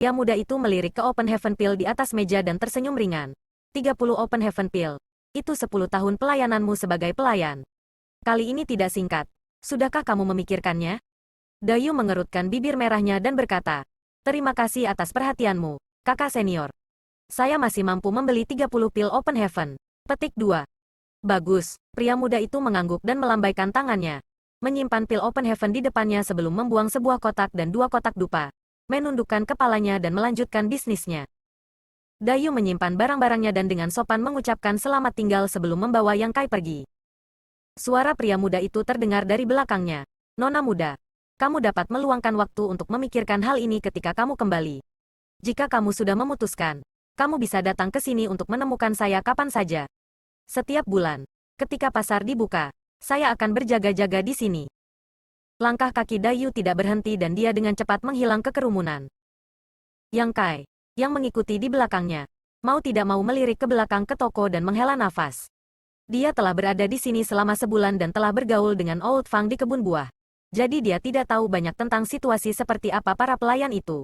Pria muda itu melirik ke Open Heaven Pill di atas meja dan tersenyum ringan. 30 Open Heaven Pill. Itu 10 tahun pelayananmu sebagai pelayan. Kali ini tidak singkat. Sudahkah kamu memikirkannya? Dayu mengerutkan bibir merahnya dan berkata, "Terima kasih atas perhatianmu, kakak senior. Saya masih mampu membeli 30 pil Open Heaven." Petik 2. Bagus, pria muda itu mengangguk dan melambaikan tangannya. Menyimpan pil Open Heaven di depannya sebelum membuang sebuah kotak dan 2 kotak dupa. Menundukkan kepalanya dan melanjutkan bisnisnya. Dayu menyimpan barang-barangnya dan dengan sopan mengucapkan selamat tinggal sebelum membawa Yang Kai pergi. Suara pria muda itu terdengar dari belakangnya. "Nona muda, kamu dapat meluangkan waktu untuk memikirkan hal ini ketika kamu kembali. Jika kamu sudah memutuskan, kamu bisa datang ke sini untuk menemukan saya kapan saja. Setiap bulan, ketika pasar dibuka, saya akan berjaga-jaga di sini." Langkah kaki Dayu tidak berhenti dan dia dengan cepat menghilang ke kerumunan. Yang Kai, yang mengikuti di belakangnya, mau tidak mau melirik ke belakang ke toko dan menghela nafas. Dia telah berada di sini selama sebulan dan telah bergaul dengan Old Fang di kebun buah. Jadi dia tidak tahu banyak tentang situasi seperti apa para pelayan itu.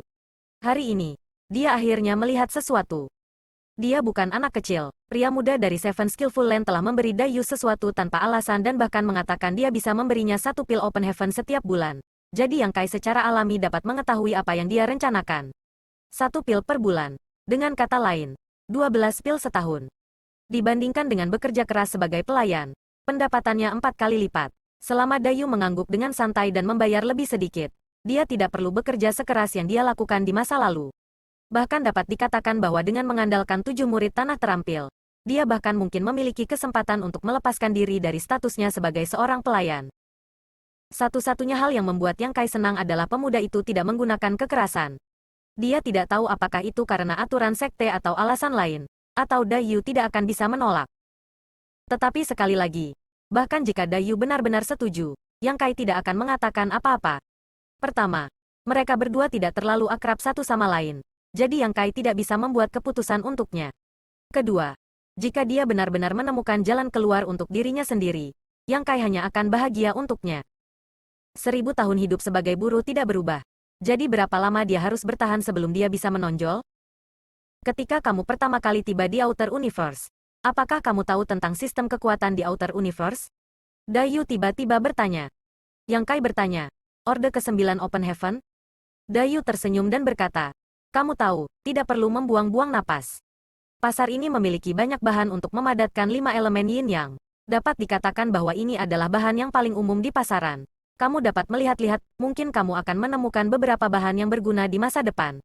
Hari ini, dia akhirnya melihat sesuatu. Dia bukan anak kecil. Pria muda dari Seven Skillful Land telah memberi Dayu sesuatu tanpa alasan dan bahkan mengatakan dia bisa memberinya 1 pil Open Heaven setiap bulan. Jadi Yang Kai secara alami dapat mengetahui apa yang dia rencanakan. 1 pil per bulan. Dengan kata lain, 12 pil setahun. Dibandingkan dengan bekerja keras sebagai pelayan, pendapatannya 4 kali lipat. Selama Dayu mengangguk dengan santai dan membayar lebih sedikit, dia tidak perlu bekerja sekeras yang dia lakukan di masa lalu. Bahkan dapat dikatakan bahwa dengan mengandalkan 7 murid tanah terampil, dia bahkan mungkin memiliki kesempatan untuk melepaskan diri dari statusnya sebagai seorang pelayan. Satu-satunya hal yang membuat Yang Kai senang adalah pemuda itu tidak menggunakan kekerasan. Dia tidak tahu apakah itu karena aturan sekte atau alasan lain, atau Dayu tidak akan bisa menolak. Tetapi sekali lagi, bahkan jika Dayu benar-benar setuju, Yang Kai tidak akan mengatakan apa-apa. Pertama, mereka berdua tidak terlalu akrab satu sama lain. Jadi Yang Kai tidak bisa membuat keputusan untuknya. Kedua, jika dia benar-benar menemukan jalan keluar untuk dirinya sendiri, Yang Kai hanya akan bahagia untuknya. 1000 tahun hidup sebagai buruh tidak berubah. Jadi berapa lama dia harus bertahan sebelum dia bisa menonjol? Ketika kamu pertama kali tiba di Outer Universe, apakah kamu tahu tentang sistem kekuatan di Outer Universe? Dayu tiba-tiba bertanya. Yang Kai bertanya, Orde ke-9 Open Heaven? Dayu tersenyum dan berkata, "Kamu tahu, tidak perlu membuang-buang napas. Pasar ini memiliki banyak bahan untuk memadatkan 5 elemen yin yang. Dapat dikatakan bahwa ini adalah bahan yang paling umum di pasaran. Kamu dapat melihat-lihat, mungkin kamu akan menemukan beberapa bahan yang berguna di masa depan."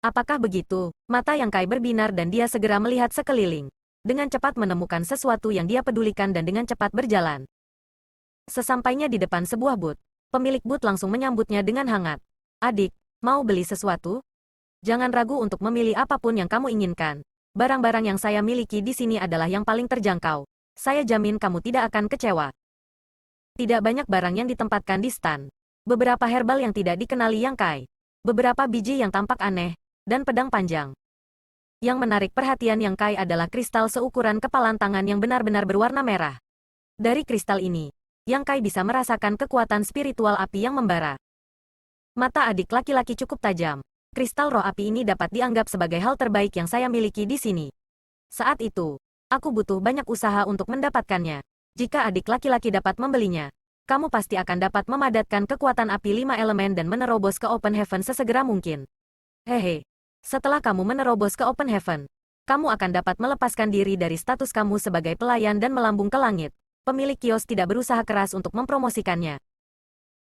Apakah begitu? Mata Yang Kai berbinar dan dia segera melihat sekeliling. Dengan cepat menemukan sesuatu yang dia pedulikan dan dengan cepat berjalan. Sesampainya di depan sebuah booth, pemilik booth langsung menyambutnya dengan hangat. "Adik, mau beli sesuatu? Jangan ragu untuk memilih apapun yang kamu inginkan. Barang-barang yang saya miliki di sini adalah yang paling terjangkau. Saya jamin kamu tidak akan kecewa." Tidak banyak barang yang ditempatkan di stan. Beberapa herbal yang tidak dikenali Yang Kai. Beberapa biji yang tampak aneh, dan pedang panjang. Yang menarik perhatian Yang Kai adalah kristal seukuran kepalan tangan yang benar-benar berwarna merah. Dari kristal ini, Yang Kai bisa merasakan kekuatan spiritual api yang membara. Mata adik laki-laki cukup tajam. Kristal roh api ini dapat dianggap sebagai hal terbaik yang saya miliki di sini. Saat itu, aku butuh banyak usaha untuk mendapatkannya. Jika adik laki-laki dapat membelinya, kamu pasti akan dapat memadatkan kekuatan api 5 elemen dan menerobos ke Open Heaven sesegera mungkin. Hehe. Setelah kamu menerobos ke Open Heaven, kamu akan dapat melepaskan diri dari status kamu sebagai pelayan dan melambung ke langit. Pemilik kios tidak berusaha keras untuk mempromosikannya.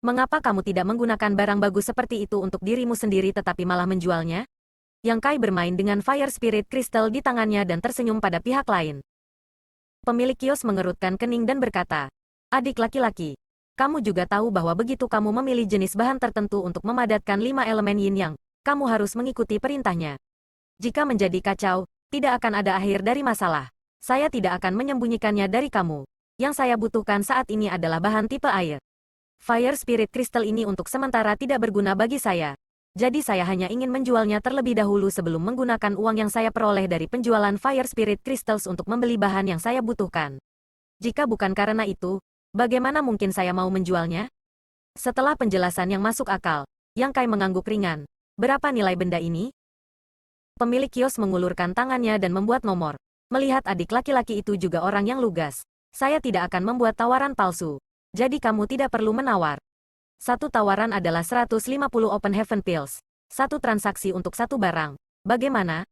Mengapa kamu tidak menggunakan barang bagus seperti itu untuk dirimu sendiri tetapi malah menjualnya? Yang Kai bermain dengan Fire Spirit Crystal di tangannya dan tersenyum pada pihak lain. Pemilik kios mengerutkan kening dan berkata, "Adik laki-laki, kamu juga tahu bahwa begitu kamu memilih jenis bahan tertentu untuk memadatkan 5 elemen yin yang, kamu harus mengikuti perintahnya. Jika menjadi kacau, tidak akan ada akhir dari masalah. Saya tidak akan menyembunyikannya dari kamu. Yang saya butuhkan saat ini adalah bahan tipe air. Fire Spirit Crystal ini untuk sementara tidak berguna bagi saya. Jadi saya hanya ingin menjualnya terlebih dahulu sebelum menggunakan uang yang saya peroleh dari penjualan Fire Spirit Crystals untuk membeli bahan yang saya butuhkan. Jika bukan karena itu, bagaimana mungkin saya mau menjualnya?" Setelah penjelasan yang masuk akal, Yang Kai mengangguk ringan. Berapa nilai benda ini? Pemilik kios mengulurkan tangannya dan membuat nomor. Melihat adik laki-laki itu juga orang yang lugas. Saya tidak akan membuat tawaran palsu. Jadi kamu tidak perlu menawar. Satu tawaran adalah 150 Open Heaven Pills. Satu transaksi untuk satu barang. Bagaimana?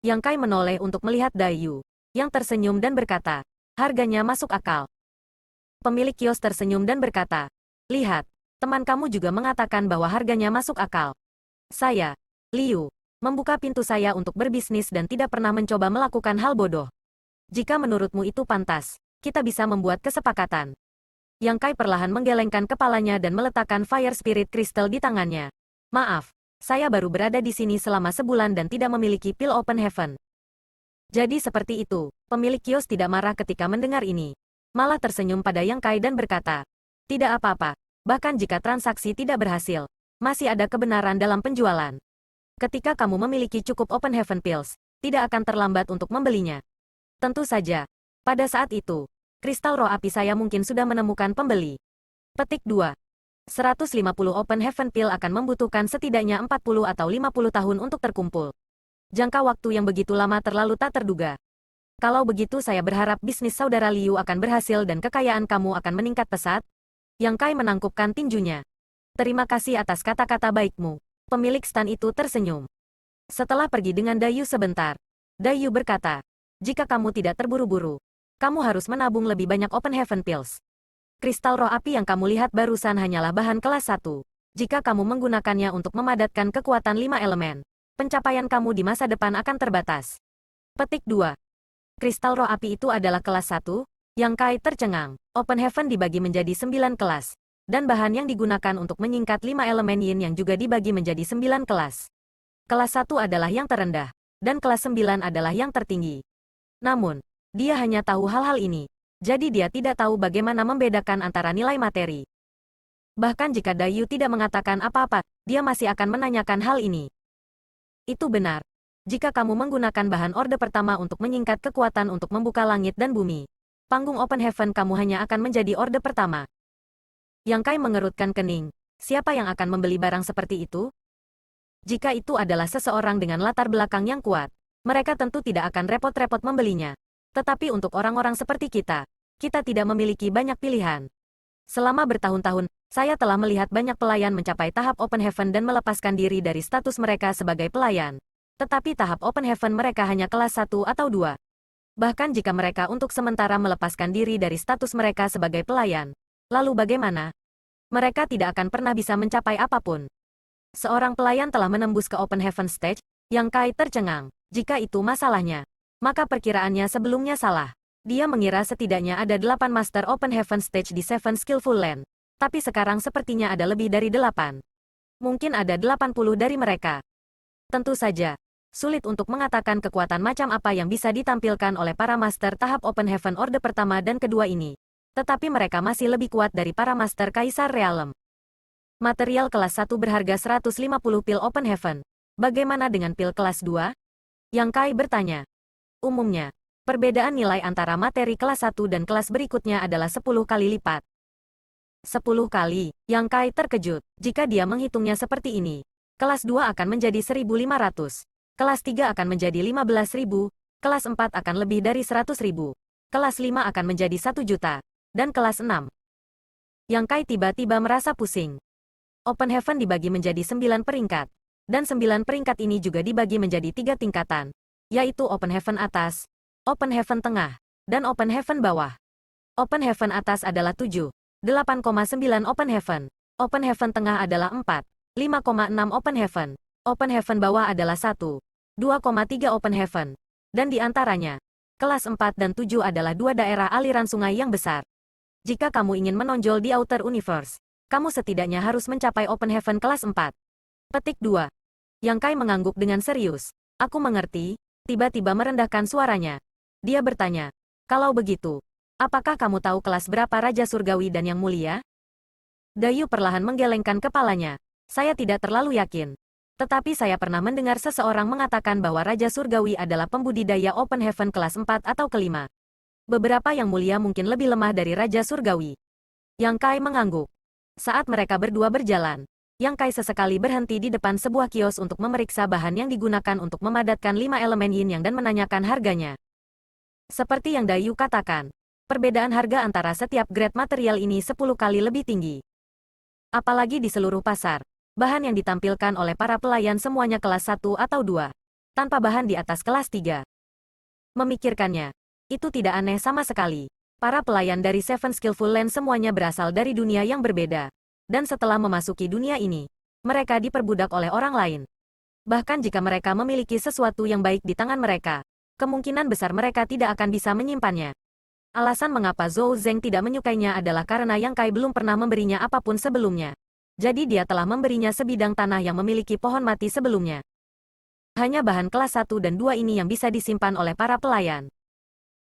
Yang Kai menoleh untuk melihat Dayu, yang tersenyum dan berkata, harganya masuk akal. Pemilik kios tersenyum dan berkata, lihat, teman kamu juga mengatakan bahwa harganya masuk akal. Saya, Liu, membuka pintu saya untuk berbisnis dan tidak pernah mencoba melakukan hal bodoh. Jika menurutmu itu pantas, kita bisa membuat kesepakatan. Yang Kai perlahan menggelengkan kepalanya dan meletakkan Fire Spirit Crystal di tangannya. Maaf, saya baru berada di sini selama sebulan dan tidak memiliki pil Open Heaven. Jadi seperti itu, pemilik kios tidak marah ketika mendengar ini. Malah tersenyum pada Yang Kai dan berkata, tidak apa-apa, bahkan jika transaksi tidak berhasil, masih ada kebenaran dalam penjualan. Ketika kamu memiliki cukup Open Heaven Pills, tidak akan terlambat untuk membelinya. Tentu saja, pada saat itu, kristal roh api saya mungkin sudah menemukan pembeli. Petik 2. 150 Open Heaven Pill akan membutuhkan setidaknya 40 atau 50 tahun untuk terkumpul. Jangka waktu yang begitu lama terlalu tak terduga. Kalau begitu saya berharap bisnis saudara Liu akan berhasil dan kekayaan kamu akan meningkat pesat. Yang Kai menangkupkan tinjunya. Terima kasih atas kata-kata baikmu. Pemilik stan itu tersenyum. Setelah pergi dengan Dayu sebentar, Dayu berkata, jika kamu tidak terburu-buru, kamu harus menabung lebih banyak Open Heaven Pills. Kristal roh api yang kamu lihat barusan hanyalah bahan kelas 1. Jika kamu menggunakannya untuk memadatkan kekuatan 5 elemen, pencapaian kamu di masa depan akan terbatas. Petik 2. Kristal roh api itu adalah kelas 1, Yang Kai tercengang. Open Heaven dibagi menjadi 9 kelas. Dan bahan yang digunakan untuk menyingkat 5 elemen yin yang juga dibagi menjadi 9 kelas. Kelas 1 adalah yang terendah, dan kelas 9 adalah yang tertinggi. Namun, dia hanya tahu hal-hal ini, jadi dia tidak tahu bagaimana membedakan antara nilai materi. Bahkan jika Dayu tidak mengatakan apa-apa, dia masih akan menanyakan hal ini. Itu benar. Jika kamu menggunakan bahan orde pertama untuk menyingkat kekuatan untuk membuka langit dan bumi, panggung Open Heaven kamu hanya akan menjadi orde pertama. Yang Kai mengerutkan kening. Siapa yang akan membeli barang seperti itu? Jika itu adalah seseorang dengan latar belakang yang kuat, mereka tentu tidak akan repot-repot membelinya. Tetapi untuk orang-orang seperti kita tidak memiliki banyak pilihan. Selama bertahun-tahun, saya telah melihat banyak pelayan mencapai tahap Open Heaven dan melepaskan diri dari status mereka sebagai pelayan. Tetapi tahap Open Heaven mereka hanya kelas 1 atau 2. Bahkan jika mereka untuk sementara melepaskan diri dari status mereka sebagai pelayan, lalu bagaimana? Mereka tidak akan pernah bisa mencapai apapun. Seorang pelayan telah menembus ke Open Heaven Stage. Yang Kai tercengang. Jika itu masalahnya, maka perkiraannya sebelumnya salah. Dia mengira setidaknya ada 8 Master Open Heaven Stage di Seven Skillful Land. Tapi sekarang sepertinya ada lebih dari 8. Mungkin ada 80 dari mereka. Tentu saja, sulit untuk mengatakan kekuatan macam apa yang bisa ditampilkan oleh para Master tahap Open Heaven Orde pertama dan kedua ini. Tetapi mereka masih lebih kuat dari para Master Kaisar Realm. Material kelas 1 berharga 150 pil Open Heaven. Bagaimana dengan pil kelas 2? Yang Kai bertanya. Umumnya, perbedaan nilai antara materi kelas 1 dan kelas berikutnya adalah 10 kali lipat. 10 kali, Yang Kai terkejut. Jika dia menghitungnya seperti ini, kelas 2 akan menjadi 1.500. Kelas 3 akan menjadi 15.000. Kelas 4 akan lebih dari 100.000. Kelas 5 akan menjadi 1 juta. Dan kelas 6. Yang Kai tiba-tiba merasa pusing. Open Heaven dibagi menjadi 9 peringkat. Dan 9 peringkat ini juga dibagi menjadi 3 tingkatan, yaitu Open Heaven atas, Open Heaven tengah, dan Open Heaven bawah. Open Heaven atas adalah 7, 8,9 Open Heaven. Open Heaven tengah adalah 4, 5,6 Open Heaven. Open Heaven bawah adalah 1, 2,3 Open Heaven. Dan di antaranya, kelas 4 dan 7 adalah 2 daerah aliran sungai yang besar. Jika kamu ingin menonjol di Outer Universe, kamu setidaknya harus mencapai Open Heaven kelas 4. Petik 2. Yang Kai mengangguk dengan serius. Aku mengerti, tiba-tiba merendahkan suaranya. Dia bertanya, kalau begitu, apakah kamu tahu kelas berapa Raja Surgawi dan Yang Mulia? Dayu perlahan menggelengkan kepalanya. Saya tidak terlalu yakin. Tetapi saya pernah mendengar seseorang mengatakan bahwa Raja Surgawi adalah pembudidaya Open Heaven kelas 4 atau kelima. Beberapa Yang Mulia mungkin lebih lemah dari Raja Surgawi. Yang Kai mengangguk. Saat mereka berdua berjalan, Yang Kai sesekali berhenti di depan sebuah kios untuk memeriksa bahan yang digunakan untuk memadatkan 5 elemen yin yang dan menanyakan harganya. Seperti yang Dayu katakan, perbedaan harga antara setiap grade material ini 10 kali lebih tinggi. Apalagi di seluruh pasar, bahan yang ditampilkan oleh para pelayan semuanya kelas 1 atau 2, tanpa bahan di atas kelas 3. Memikirkannya, itu tidak aneh sama sekali. Para pelayan dari Seven Skillful Land semuanya berasal dari dunia yang berbeda. Dan setelah memasuki dunia ini, mereka diperbudak oleh orang lain. Bahkan jika mereka memiliki sesuatu yang baik di tangan mereka, kemungkinan besar mereka tidak akan bisa menyimpannya. Alasan mengapa Zhou Zeng tidak menyukainya adalah karena Yang Kai belum pernah memberinya apapun sebelumnya. Jadi dia telah memberinya sebidang tanah yang memiliki pohon mati sebelumnya. Hanya bahan kelas 1 dan 2 ini yang bisa disimpan oleh para pelayan.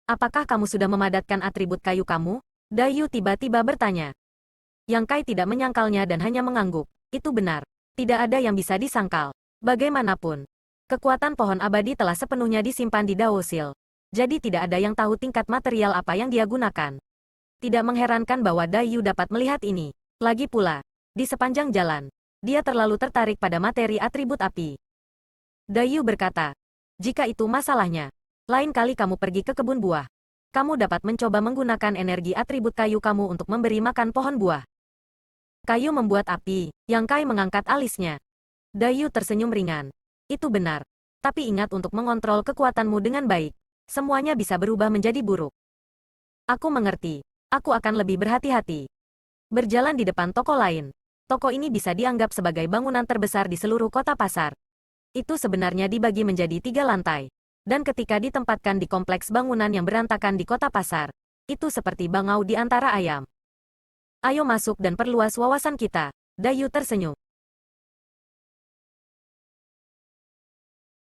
Apakah kamu sudah memadatkan atribut kayu kamu? Dayu tiba-tiba bertanya. Yang Kai tidak menyangkalnya dan hanya mengangguk. Itu benar. Tidak ada yang bisa disangkal. Bagaimanapun, kekuatan pohon abadi telah sepenuhnya disimpan di Daosil. Jadi tidak ada yang tahu tingkat material apa yang dia gunakan. Tidak mengherankan bahwa Dayu dapat melihat ini. Lagi pula, di sepanjang jalan, dia terlalu tertarik pada materi atribut api. Dayu berkata, jika itu masalahnya, lain kali kamu pergi ke kebun buah. Kamu dapat mencoba menggunakan energi atribut kayu kamu untuk memberi makan pohon buah. Kayu membuat api. Yang Kai mengangkat alisnya. Dayu tersenyum ringan. Itu benar. Tapi ingat untuk mengontrol kekuatanmu dengan baik. Semuanya bisa berubah menjadi buruk. Aku mengerti. Aku akan lebih berhati-hati. Berjalan di depan toko lain. Toko ini bisa dianggap sebagai bangunan terbesar di seluruh kota pasar. Itu sebenarnya dibagi menjadi 3 lantai. Dan ketika ditempatkan di kompleks bangunan yang berantakan di kota pasar, itu seperti bangau di antara ayam. Ayo masuk dan perluas wawasan kita. Dayu tersenyum.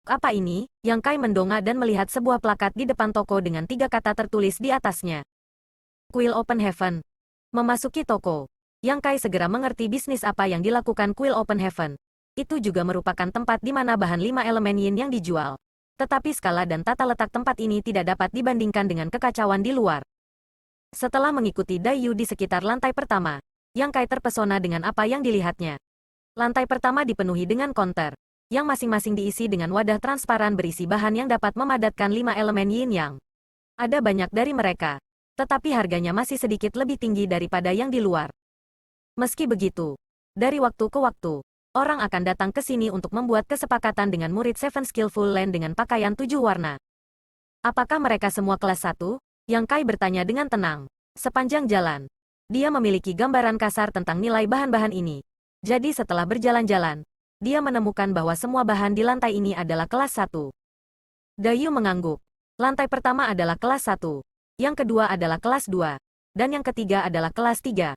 Apa ini? Yang Kai mendongak dan melihat sebuah plakat di depan toko dengan 3 kata tertulis di atasnya. Quill Open Heaven. Memasuki toko, Yang Kai segera mengerti bisnis apa yang dilakukan Quill Open Heaven. Itu juga merupakan tempat di mana bahan 5 elemen yin yang dijual. Tetapi skala dan tata letak tempat ini tidak dapat dibandingkan dengan kekacauan di luar. Setelah mengikuti Dayu di sekitar lantai pertama, Yang Kai terpesona dengan apa yang dilihatnya. Lantai pertama dipenuhi dengan konter, yang masing-masing diisi dengan wadah transparan berisi bahan yang dapat memadatkan 5 elemen yin yang. Ada banyak dari mereka, tetapi harganya masih sedikit lebih tinggi daripada yang di luar. Meski begitu, dari waktu ke waktu, orang akan datang ke sini untuk membuat kesepakatan dengan murid Seven Skillful Land dengan pakaian 7 warna. Apakah mereka semua kelas 1? Yang Kai bertanya dengan tenang. Sepanjang jalan, dia memiliki gambaran kasar tentang nilai bahan-bahan ini. Jadi setelah berjalan-jalan, dia menemukan bahwa semua bahan di lantai ini adalah kelas 1. Dayu mengangguk. Lantai pertama adalah kelas 1. Yang kedua adalah kelas 2. Dan yang ketiga adalah kelas 3.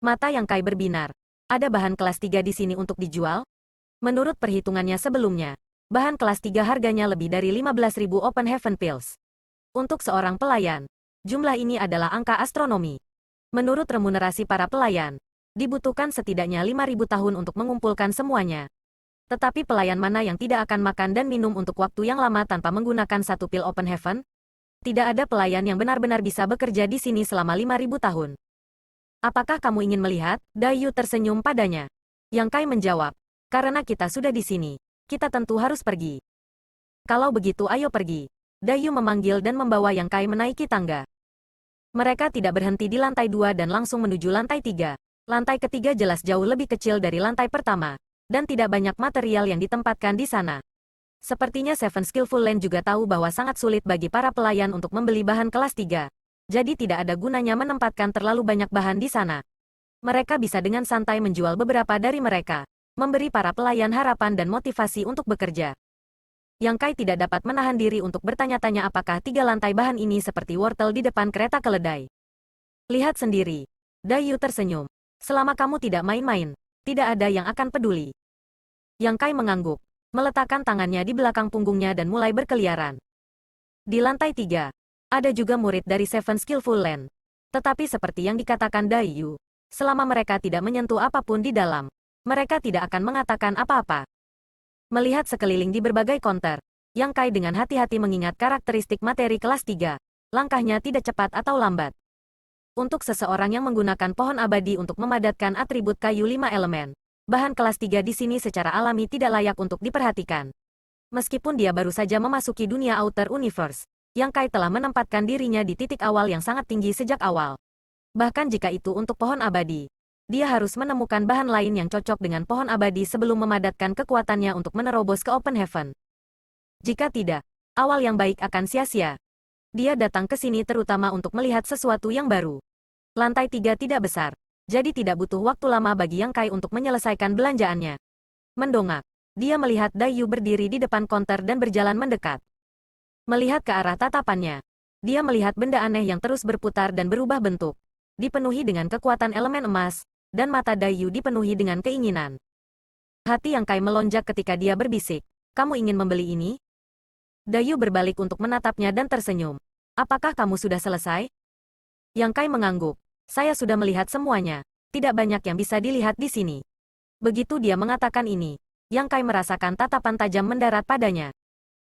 Mata Yang Kai berbinar. Ada bahan kelas 3 di sini untuk dijual? Menurut perhitungannya sebelumnya, bahan kelas 3 harganya lebih dari 15.000 Open Heaven Pills. Untuk seorang pelayan, jumlah ini adalah angka astronomi. Menurut remunerasi para pelayan, dibutuhkan setidaknya 5.000 tahun untuk mengumpulkan semuanya. Tetapi pelayan mana yang tidak akan makan dan minum untuk waktu yang lama tanpa menggunakan satu pil Open Heaven? Tidak ada pelayan yang benar-benar bisa bekerja di sini selama 5.000 tahun. Apakah kamu ingin melihat? Dayu tersenyum padanya. Yang Kai menjawab, karena kita sudah di sini, kita tentu harus pergi. Kalau begitu ayo pergi. Dayu memanggil dan membawa Yang Kai menaiki tangga. Mereka tidak berhenti di lantai 2 dan langsung menuju lantai 3. Lantai ketiga jelas jauh lebih kecil dari lantai pertama, dan tidak banyak material yang ditempatkan di sana. Sepertinya Seven Skillful Land juga tahu bahwa sangat sulit bagi para pelayan untuk membeli bahan kelas 3. Jadi tidak ada gunanya menempatkan terlalu banyak bahan di sana. Mereka bisa dengan santai menjual beberapa dari mereka, memberi para pelayan harapan dan motivasi untuk bekerja. Yang Kai tidak dapat menahan diri untuk bertanya-tanya apakah 3 lantai bahan ini seperti wortel di depan kereta keledai. Lihat sendiri. Dayu tersenyum. Selama kamu tidak main-main, tidak ada yang akan peduli. Yang Kai mengangguk, meletakkan tangannya di belakang punggungnya dan mulai berkeliaran. Di lantai 3, ada juga murid dari Seven Skillful Land. Tetapi seperti yang dikatakan Dayu, selama mereka tidak menyentuh apapun di dalam, mereka tidak akan mengatakan apa-apa. Melihat sekeliling di berbagai konter, Yang Kai dengan hati-hati mengingat karakteristik materi kelas 3. Langkahnya tidak cepat atau lambat. Untuk seseorang yang menggunakan pohon abadi untuk memadatkan atribut kayu 5 elemen, bahan kelas 3 di sini secara alami tidak layak untuk diperhatikan. Meskipun dia baru saja memasuki dunia Outer Universe, Yang Kai telah menempatkan dirinya di titik awal yang sangat tinggi sejak awal. Bahkan jika itu untuk pohon abadi, dia harus menemukan bahan lain yang cocok dengan pohon abadi sebelum memadatkan kekuatannya untuk menerobos ke Open Heaven. Jika tidak, awal yang baik akan sia-sia. Dia datang ke sini terutama untuk melihat sesuatu yang baru. Lantai 3 tidak besar, jadi tidak butuh waktu lama bagi Yang Kai untuk menyelesaikan belanjaannya. Mendongak, dia melihat Dayu berdiri di depan konter dan berjalan mendekat. Melihat ke arah tatapannya, dia melihat benda aneh yang terus berputar dan berubah bentuk, dipenuhi dengan kekuatan elemen emas, dan mata Dayu dipenuhi dengan keinginan. Hati Yang Kai melonjak ketika dia berbisik, "Kamu ingin membeli ini?" Dayu berbalik untuk menatapnya dan tersenyum. "Apakah kamu sudah selesai?" Yang Kai mengangguk. "Saya sudah melihat semuanya. Tidak banyak yang bisa dilihat di sini." Begitu dia mengatakan ini, Yang Kai merasakan tatapan tajam mendarat padanya.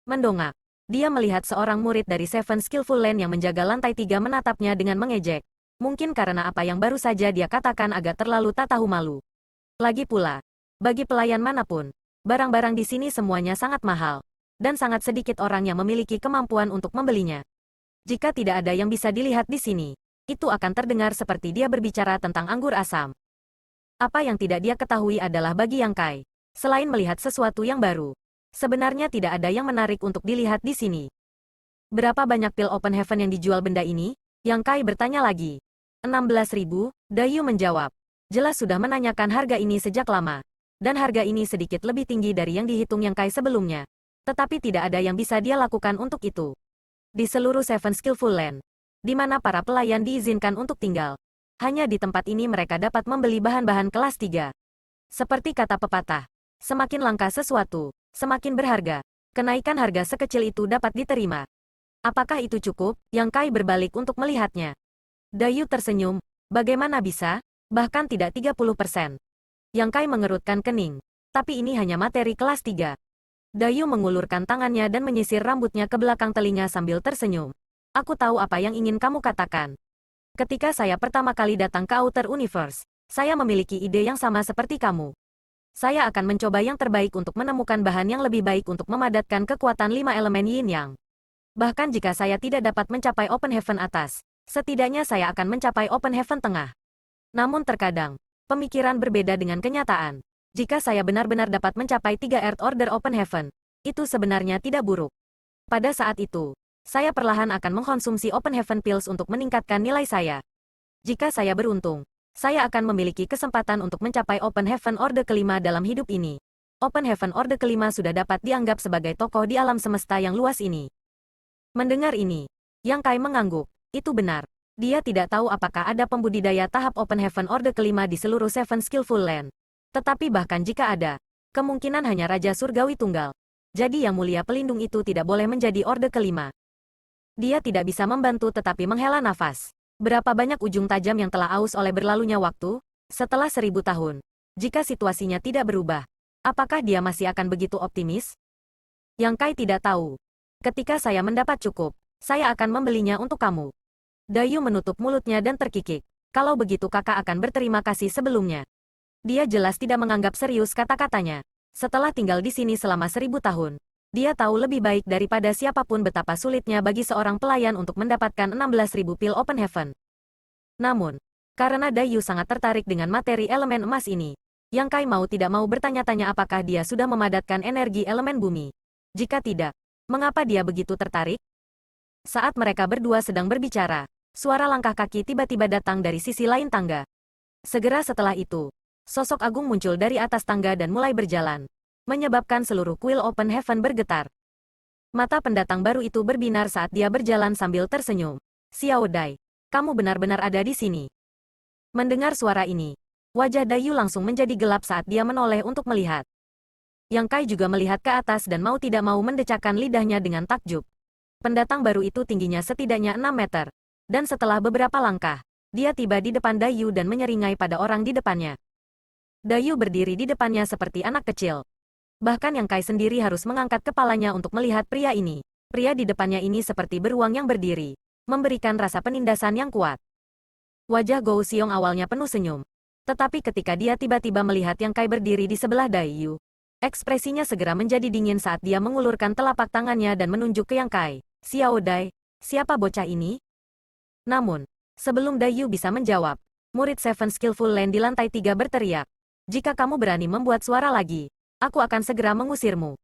Mendongak, dia melihat seorang murid dari Seven Skillful Land yang menjaga lantai 3 menatapnya dengan mengejek. Mungkin karena apa yang baru saja dia katakan agak terlalu tak tahu malu. Lagi pula, bagi pelayan manapun, barang-barang di sini semuanya sangat mahal, dan sangat sedikit orang yang memiliki kemampuan untuk membelinya. Jika tidak ada yang bisa dilihat di sini, itu akan terdengar seperti dia berbicara tentang anggur asam. Apa yang tidak dia ketahui adalah bagi Yang Kai, selain melihat sesuatu yang baru, sebenarnya tidak ada yang menarik untuk dilihat di sini. "Berapa banyak pil Open Heaven yang dijual benda ini?" Yang Kai bertanya lagi. 16.000, Dayu menjawab. Jelas sudah menanyakan harga ini sejak lama. Dan harga ini sedikit lebih tinggi dari yang dihitung Yang Kai sebelumnya. Tetapi tidak ada yang bisa dia lakukan untuk itu. Di seluruh Seven Skillful Land, di mana para pelayan diizinkan untuk tinggal, hanya di tempat ini mereka dapat membeli bahan-bahan kelas 3. Seperti kata pepatah, semakin langka sesuatu, semakin berharga. Kenaikan harga sekecil itu dapat diterima. Apakah itu cukup? Yang Kai berbalik untuk melihatnya. Dayu tersenyum. Bagaimana bisa? Bahkan tidak 30%. Yang Kai mengerutkan kening. Tapi ini hanya materi kelas 3. Dayu mengulurkan tangannya dan menyisir rambutnya ke belakang telinga sambil tersenyum. "Aku tahu apa yang ingin kamu katakan. Ketika saya pertama kali datang ke Outer Universe, saya memiliki ide yang sama seperti kamu. Saya akan mencoba yang terbaik untuk menemukan bahan yang lebih baik untuk memadatkan kekuatan 5 elemen Yin Yang. Bahkan jika saya tidak dapat mencapai Open Heaven atas, setidaknya saya akan mencapai Open Heaven tengah. Namun terkadang, pemikiran berbeda dengan kenyataan. Jika saya benar-benar dapat mencapai 3 Earth Order Open Heaven, itu sebenarnya tidak buruk. Pada saat itu, saya perlahan akan mengkonsumsi Open Heaven Pills untuk meningkatkan nilai saya. Jika saya beruntung, saya akan memiliki kesempatan untuk mencapai Open Heaven Orde kelima dalam hidup ini. Open Heaven Orde kelima sudah dapat dianggap sebagai tokoh di alam semesta yang luas ini." Mendengar ini, Yang Kai mengangguk. Itu benar. Dia tidak tahu apakah ada pembudidaya tahap Open Heaven Orde kelima di seluruh Seven Skillful Land. Tetapi bahkan jika ada, kemungkinan hanya Raja Surgawi Tunggal. Jadi Yang Mulia Pelindung itu tidak boleh menjadi Orde kelima. Dia tidak bisa membantu tetapi menghela nafas. Berapa banyak ujung tajam yang telah aus oleh berlalunya waktu? Setelah 1000 tahun. Jika situasinya tidak berubah, apakah dia masih akan begitu optimis? Yang Kai tidak tahu. "Ketika saya mendapat cukup, saya akan membelinya untuk kamu." Dayu menutup mulutnya dan terkikik. Kalau begitu kakak akan berterima kasih sebelumnya. Dia jelas tidak menganggap serius kata-katanya. Setelah tinggal di sini selama 1000 tahun, dia tahu lebih baik daripada siapapun betapa sulitnya bagi seorang pelayan untuk mendapatkan 16.000 pil Open Heaven. Namun, karena Dayu sangat tertarik dengan materi elemen emas ini, Yang Kai mau tidak mau bertanya-tanya apakah dia sudah memadatkan energi elemen bumi. Jika tidak, mengapa dia begitu tertarik? Saat mereka berdua sedang berbicara, suara langkah kaki tiba-tiba datang dari sisi lain tangga. Segera setelah itu, sosok agung muncul dari atas tangga dan mulai berjalan, menyebabkan seluruh kuil Open Heaven bergetar. Mata pendatang baru itu berbinar saat dia berjalan sambil tersenyum. "Xiao Dai, kamu benar-benar ada di sini." Mendengar suara ini, wajah Dayu langsung menjadi gelap saat dia menoleh untuk melihat. Yang Kai juga melihat ke atas dan mau tidak mau mendecakkan lidahnya dengan takjub. Pendatang baru itu tingginya setidaknya 6 meter. Dan setelah beberapa langkah, dia tiba di depan Dayu dan menyeringai pada orang di depannya. Dayu berdiri di depannya seperti anak kecil. Bahkan Yang Kai sendiri harus mengangkat kepalanya untuk melihat pria ini. Pria di depannya ini seperti beruang yang berdiri, memberikan rasa penindasan yang kuat. Wajah Gou Xiong awalnya penuh senyum. Tetapi ketika dia tiba-tiba melihat Yang Kai berdiri di sebelah Dai Yu, ekspresinya segera menjadi dingin saat dia mengulurkan telapak tangannya dan menunjuk ke Yang Kai. Xiao Dai, siapa bocah ini? Namun, sebelum Dai Yu bisa menjawab, murid Seven Skillful Land di lantai 3 berteriak. Jika kamu berani membuat suara lagi, aku akan segera mengusirmu.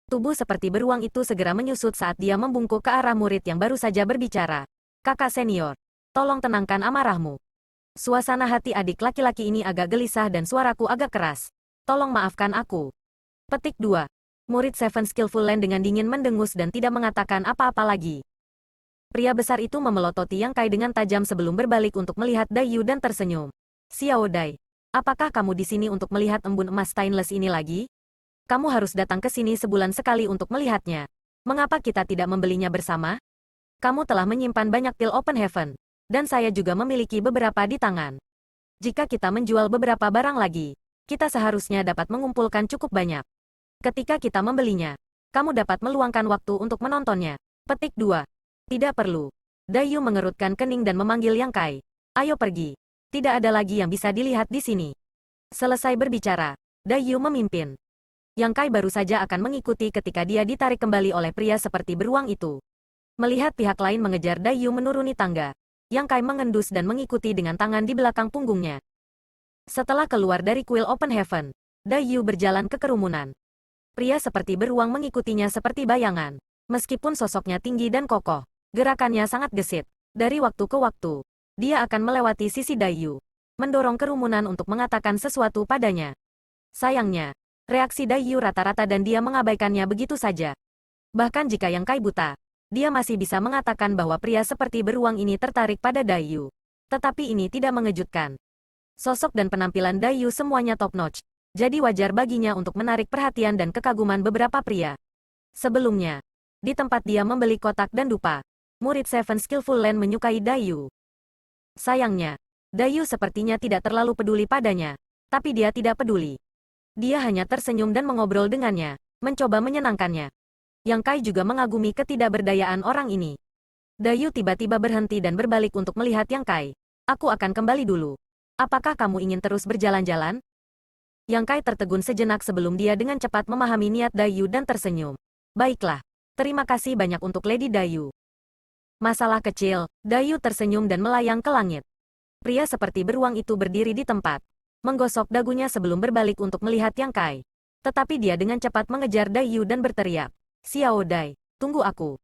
Tubuh seperti beruang itu segera menyusut saat dia membungkuk ke arah murid yang baru saja berbicara. Kakak senior, tolong tenangkan amarahmu. Suasana hati adik laki-laki ini agak gelisah dan suaraku agak keras. Tolong maafkan aku. Petik 2. Murid Seven Skillful Land dengan dingin mendengus dan tidak mengatakan apa-apa lagi. Pria besar itu memelototi Yang Kai dengan tajam sebelum berbalik untuk melihat Dai Yu dan tersenyum. Xiao Dai, apakah kamu di sini untuk melihat embun emas stainless ini lagi? Kamu harus datang ke sini sebulan sekali untuk melihatnya. Mengapa kita tidak membelinya bersama? Kamu telah menyimpan banyak pil Open Heaven, dan saya juga memiliki beberapa di tangan. Jika kita menjual beberapa barang lagi, kita seharusnya dapat mengumpulkan cukup banyak. Ketika kita membelinya, kamu dapat meluangkan waktu untuk menontonnya. Petik 2. Tidak perlu. Dai Yu mengerutkan kening dan memanggil Yang Kai. Ayo pergi. Tidak ada lagi yang bisa dilihat di sini. Selesai berbicara, Dai Yu memimpin. Yang Kai baru saja akan mengikuti ketika dia ditarik kembali oleh pria seperti beruang itu. Melihat pihak lain mengejar Dai Yu menuruni tangga, Yang Kai mengendus dan mengikuti dengan tangan di belakang punggungnya. Setelah keluar dari kuil Open Heaven, Dai Yu berjalan ke kerumunan. Pria seperti beruang mengikutinya seperti bayangan. Meskipun sosoknya tinggi dan kokoh, gerakannya sangat gesit. Dari waktu ke waktu, dia akan melewati sisi Dai Yu, mendorong kerumunan untuk mengatakan sesuatu padanya. Sayangnya, reaksi Dai Yu rata-rata dan dia mengabaikannya begitu saja. Bahkan jika Yang Kai buta, dia masih bisa mengatakan bahwa pria seperti beruang ini tertarik pada Dai Yu. Tetapi ini tidak mengejutkan. Sosok dan penampilan Dai Yu semuanya top-notch, jadi wajar baginya untuk menarik perhatian dan kekaguman beberapa pria. Sebelumnya, di tempat dia membeli kotak dan dupa, murid Seven Skillful Land menyukai Dai Yu. Sayangnya, Dai Yu sepertinya tidak terlalu peduli padanya, tapi dia tidak peduli. Dia hanya tersenyum dan mengobrol dengannya, mencoba menyenangkannya. Yang Kai juga mengagumi ketidakberdayaan orang ini. Dai Yu tiba-tiba berhenti dan berbalik untuk melihat Yang Kai. Aku akan kembali dulu. Apakah kamu ingin terus berjalan-jalan? Yang Kai tertegun sejenak sebelum dia dengan cepat memahami niat Dai Yu dan tersenyum. Baiklah, terima kasih banyak untuk Lady Dai Yu. Masalah kecil, Dai Yu tersenyum dan melayang ke langit. Pria seperti beruang itu berdiri di tempat, menggosok dagunya sebelum berbalik untuk melihat Yang Kai. Tetapi dia dengan cepat mengejar Dai Yu dan berteriak, Xiao Dai, tunggu aku.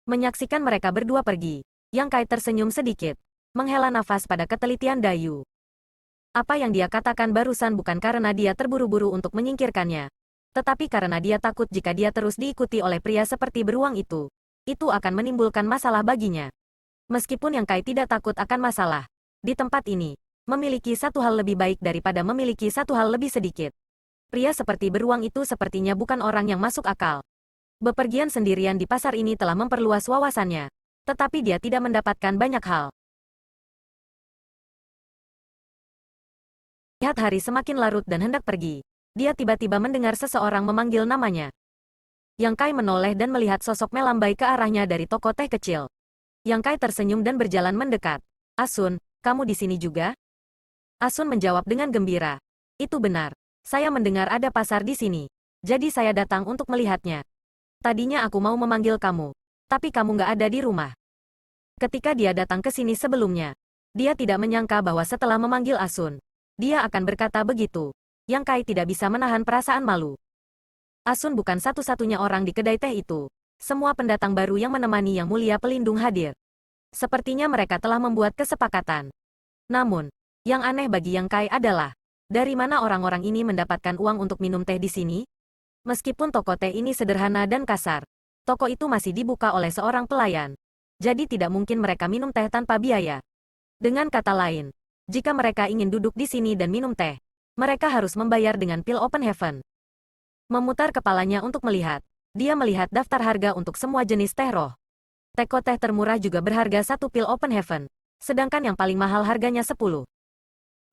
Menyaksikan mereka berdua pergi, Yang Kai tersenyum sedikit, menghela nafas pada ketelitian Dai Yu. Apa yang dia katakan barusan bukan karena dia terburu-buru untuk menyingkirkannya, tetapi karena dia takut jika dia terus diikuti oleh pria seperti beruang itu akan menimbulkan masalah baginya. Meskipun Yang Kai tidak takut akan masalah, di tempat ini, memiliki satu hal lebih baik daripada memiliki satu hal lebih sedikit. Pria seperti beruang itu sepertinya bukan orang yang masuk akal. Bepergian sendirian di pasar ini telah memperluas wawasannya, tetapi dia tidak mendapatkan banyak hal. Lihat hari semakin larut dan hendak pergi. Dia tiba-tiba mendengar seseorang memanggil namanya. Yang Kai menoleh dan melihat sosok melambai ke arahnya dari toko teh kecil. Yang Kai tersenyum dan berjalan mendekat. Asun, kamu di sini juga? Asun menjawab dengan gembira. Itu benar. Saya mendengar ada pasar di sini. Jadi saya datang untuk melihatnya. Tadinya aku mau memanggil kamu, tapi kamu nggak ada di rumah. Ketika dia datang ke sini sebelumnya, dia tidak menyangka bahwa setelah memanggil Asun, dia akan berkata begitu. Yang Kai tidak bisa menahan perasaan malu. Asun bukan satu-satunya orang di kedai teh itu. Semua pendatang baru yang menemani Yang Mulia Pelindung hadir. Sepertinya mereka telah membuat kesepakatan. Namun, yang aneh bagi Yang Kai adalah, dari mana orang-orang ini mendapatkan uang untuk minum teh di sini? Meskipun toko teh ini sederhana dan kasar, toko itu masih dibuka oleh seorang pelayan. Jadi tidak mungkin mereka minum teh tanpa biaya. Dengan kata lain, jika mereka ingin duduk di sini dan minum teh, mereka harus membayar dengan pil Open Heaven. Memutar kepalanya untuk melihat, dia melihat daftar harga untuk semua jenis teh roh. Teko teh termurah juga berharga 1 pil Open Heaven, sedangkan yang paling mahal harganya 10.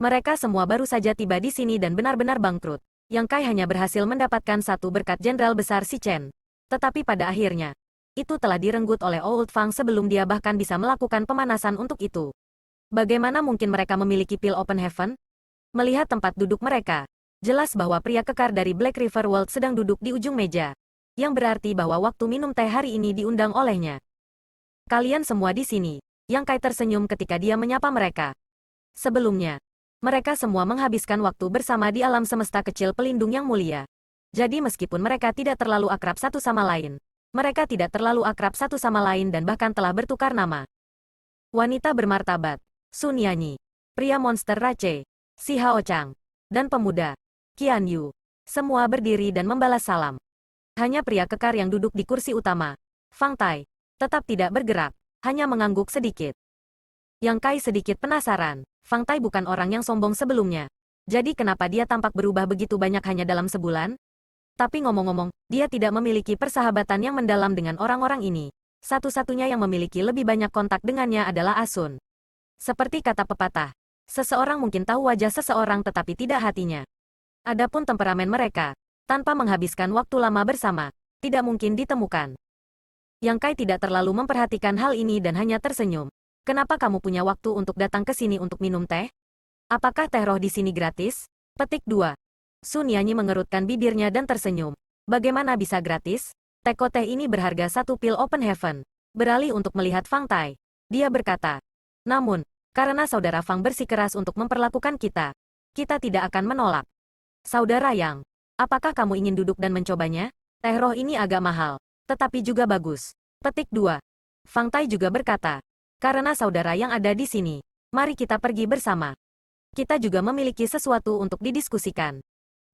Mereka semua baru saja tiba di sini dan benar-benar bangkrut. Yang Kai hanya berhasil mendapatkan satu berkat jenderal besar si Chen. Tetapi pada akhirnya, itu telah direnggut oleh Old Fang sebelum dia bahkan bisa melakukan pemanasan untuk itu. Bagaimana mungkin mereka memiliki pil Open Heaven? Melihat tempat duduk mereka, jelas bahwa pria kekar dari Black River World sedang duduk di ujung meja. Yang berarti bahwa waktu minum teh hari ini diundang olehnya. Kalian semua di sini. Yang Kai tersenyum ketika dia menyapa mereka. Sebelumnya, mereka semua menghabiskan waktu bersama di alam semesta kecil pelindung yang mulia. Jadi meskipun mereka tidak terlalu akrab satu sama lain, mereka tidak terlalu akrab satu sama lain dan bahkan telah bertukar nama. Wanita bermartabat, Sun Yanyi, pria monster Rache, Si Hao Chang, dan pemuda, Qian Yu, semua berdiri dan membalas salam. Hanya pria kekar yang duduk di kursi utama, Fang Tai, tetap tidak bergerak, hanya mengangguk sedikit. Yang Kai sedikit penasaran, Fang Tai bukan orang yang sombong sebelumnya. Jadi kenapa dia tampak berubah begitu banyak hanya dalam sebulan? Tapi ngomong-ngomong, dia tidak memiliki persahabatan yang mendalam dengan orang-orang ini. Satu-satunya yang memiliki lebih banyak kontak dengannya adalah Asun. Seperti kata pepatah, seseorang mungkin tahu wajah seseorang tetapi tidak hatinya. Adapun temperamen mereka, tanpa menghabiskan waktu lama bersama, tidak mungkin ditemukan. Yang Kai tidak terlalu memperhatikan hal ini dan hanya tersenyum. Kenapa kamu punya waktu untuk datang ke sini untuk minum teh? Apakah teh roh di sini gratis? Petik 2. Sun Yanyi mengerutkan bibirnya dan tersenyum. Bagaimana bisa gratis? Teko teh ini berharga 1 pil Open Heaven. Beralih untuk melihat Fang Tai, dia berkata, namun, karena saudara Fang bersikeras untuk memperlakukan kita, kita tidak akan menolak. Saudara Yang, apakah kamu ingin duduk dan mencobanya? Teh roh ini agak mahal, tetapi juga bagus. Petik 2. Fang Tai juga berkata, karena saudara yang ada di sini, mari kita pergi bersama. Kita juga memiliki sesuatu untuk didiskusikan.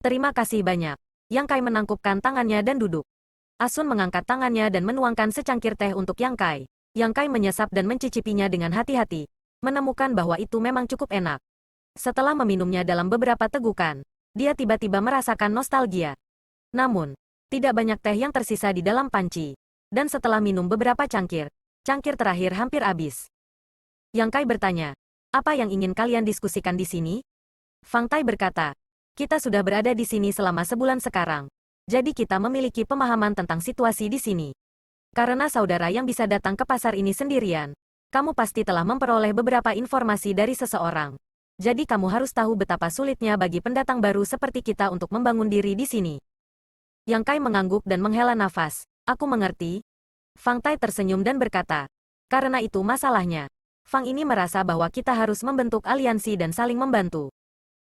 Terima kasih banyak. Yang Kai menangkupkan tangannya dan duduk. Asun mengangkat tangannya dan menuangkan secangkir teh untuk Yang Kai. Yang Kai menyesap dan mencicipinya dengan hati-hati, menemukan bahwa itu memang cukup enak. Setelah meminumnya dalam beberapa tegukan, dia tiba-tiba merasakan nostalgia. Namun, tidak banyak teh yang tersisa di dalam panci. Dan setelah minum beberapa cangkir terakhir hampir habis. Yang Kai bertanya, apa yang ingin kalian diskusikan di sini? Fang Tai berkata, kita sudah berada di sini selama sebulan sekarang. Jadi kita memiliki pemahaman tentang situasi di sini. Karena saudara yang bisa datang ke pasar ini sendirian, kamu pasti telah memperoleh beberapa informasi dari seseorang. Jadi kamu harus tahu betapa sulitnya bagi pendatang baru seperti kita untuk membangun diri di sini. Yang Kai mengangguk dan menghela nafas. Aku mengerti. Fang Tai tersenyum dan berkata, karena itu masalahnya. Fang ini merasa bahwa kita harus membentuk aliansi dan saling membantu.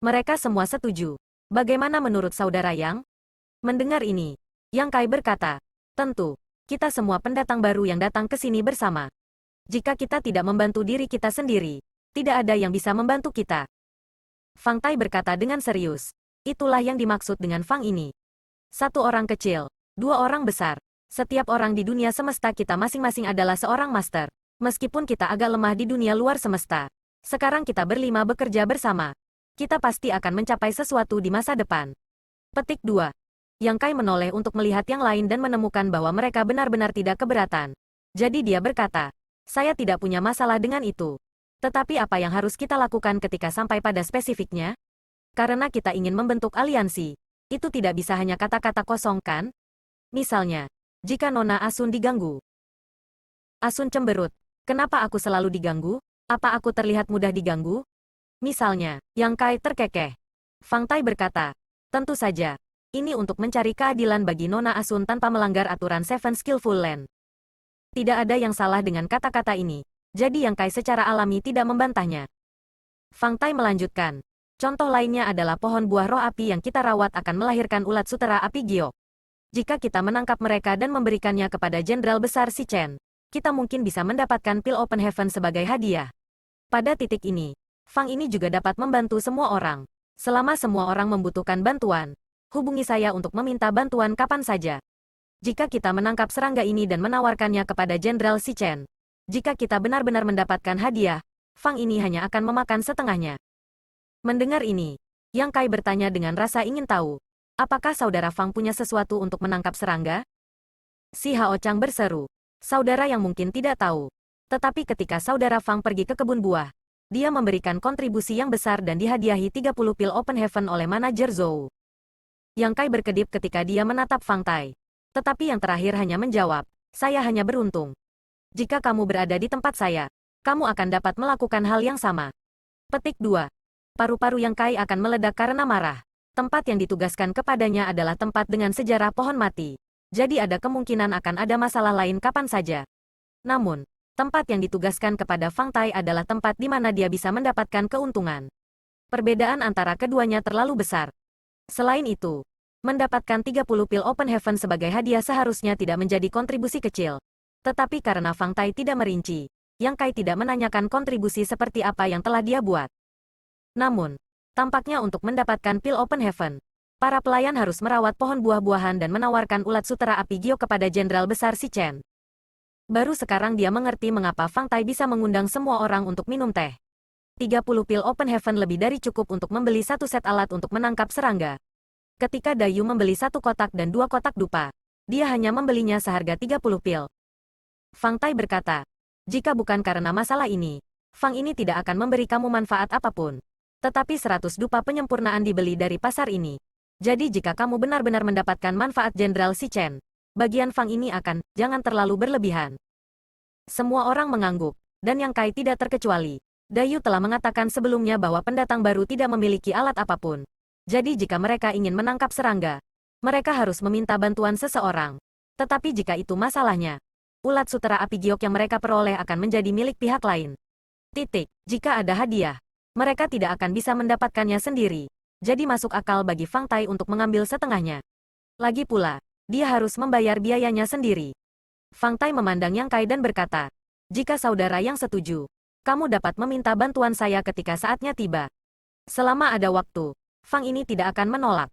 Mereka semua setuju. Bagaimana menurut saudara Yang? Mendengar ini, Yang Kai berkata, tentu, kita semua pendatang baru yang datang ke sini bersama. Jika kita tidak membantu diri kita sendiri, tidak ada yang bisa membantu kita. Fang Tai berkata dengan serius. Itulah yang dimaksud dengan Fang ini. Satu orang kecil, dua orang besar. Setiap orang di dunia semesta kita masing-masing adalah seorang master. Meskipun kita agak lemah di dunia luar semesta, sekarang kita berlima bekerja bersama. Kita pasti akan mencapai sesuatu di masa depan. Petik 2. Yang Kai menoleh untuk melihat yang lain dan menemukan bahwa mereka benar-benar tidak keberatan. Jadi dia berkata, saya tidak punya masalah dengan itu. Tetapi apa yang harus kita lakukan ketika sampai pada spesifiknya? Karena kita ingin membentuk aliansi, itu tidak bisa hanya kata-kata kosong kan? Misalnya, jika Nona Asun diganggu. Asun cemberut. Kenapa aku selalu diganggu? Apa aku terlihat mudah diganggu? Misalnya, Yang Kai terkekeh. Fang Tai berkata, tentu saja. Ini untuk mencari keadilan bagi Nona Asun tanpa melanggar aturan Seven Skillful Land. Tidak ada yang salah dengan kata-kata ini. Jadi Yang Kai secara alami tidak membantahnya. Fang Tai melanjutkan. Contoh lainnya adalah pohon buah roh api yang kita rawat akan melahirkan ulat sutera api giok. Jika kita menangkap mereka dan memberikannya kepada Jenderal Besar Si Chen, kita mungkin bisa mendapatkan pil Open Heaven sebagai hadiah. Pada titik ini, Fang ini juga dapat membantu semua orang. Selama semua orang membutuhkan bantuan, hubungi saya untuk meminta bantuan kapan saja. Jika kita menangkap serangga ini dan menawarkannya kepada Jenderal Si Chen, jika kita benar-benar mendapatkan hadiah, Fang ini hanya akan memakan setengahnya. Mendengar ini, Yang Kai bertanya dengan rasa ingin tahu. Apakah saudara Fang punya sesuatu untuk menangkap serangga? Si Hao Chang berseru. Saudara yang mungkin tidak tahu. Tetapi ketika saudara Fang pergi ke kebun buah, dia memberikan kontribusi yang besar dan dihadiahi 30 pil Open Heaven oleh manajer Zhou. Yang Kai berkedip ketika dia menatap Fang Tai. Tetapi yang terakhir hanya menjawab, saya hanya beruntung. Jika kamu berada di tempat saya, kamu akan dapat melakukan hal yang sama. Petik 2. Paru-paru Yang Kai akan meledak karena marah. Tempat yang ditugaskan kepadanya adalah tempat dengan sejarah pohon mati. Jadi ada kemungkinan akan ada masalah lain kapan saja. Namun, tempat yang ditugaskan kepada Fang Tai adalah tempat di mana dia bisa mendapatkan keuntungan. Perbedaan antara keduanya terlalu besar. Selain itu, mendapatkan 30 pil Open Heaven sebagai hadiah seharusnya tidak menjadi kontribusi kecil. Tetapi karena Fang Tai tidak merinci, Yang Kai tidak menanyakan kontribusi seperti apa yang telah dia buat. Namun, tampaknya untuk mendapatkan pil Open Heaven, para pelayan harus merawat pohon buah-buahan dan menawarkan ulat sutera api Gio kepada Jenderal Besar Si Chen. Baru sekarang dia mengerti mengapa Fang Tai bisa mengundang semua orang untuk minum teh. 30 pil Open Heaven lebih dari cukup untuk membeli satu set alat untuk menangkap serangga. Ketika Dayu membeli satu kotak dan dua kotak dupa, dia hanya membelinya seharga 30 pil. Fang Tai berkata, jika bukan karena masalah ini, Fang ini tidak akan memberi kamu manfaat apapun. Tetapi 100 dupa penyempurnaan dibeli dari pasar ini. Jadi jika kamu benar-benar mendapatkan manfaat Jenderal Si Chen, bagian Fang ini akan, jangan terlalu berlebihan. Semua orang mengangguk, dan Yang Kai tidak terkecuali. Dayu telah mengatakan sebelumnya bahwa pendatang baru tidak memiliki alat apapun. Jadi jika mereka ingin menangkap serangga, mereka harus meminta bantuan seseorang. Tetapi jika itu masalahnya, ulat sutera api giok yang mereka peroleh akan menjadi milik pihak lain. Jika ada hadiah, mereka tidak akan bisa mendapatkannya sendiri. Jadi masuk akal bagi Fang Tai untuk mengambil setengahnya. Lagi pula, dia harus membayar biayanya sendiri. Fang Tai memandang Yang Kai dan berkata, jika saudara Yang setuju, kamu dapat meminta bantuan saya ketika saatnya tiba. Selama ada waktu, Fang ini tidak akan menolak.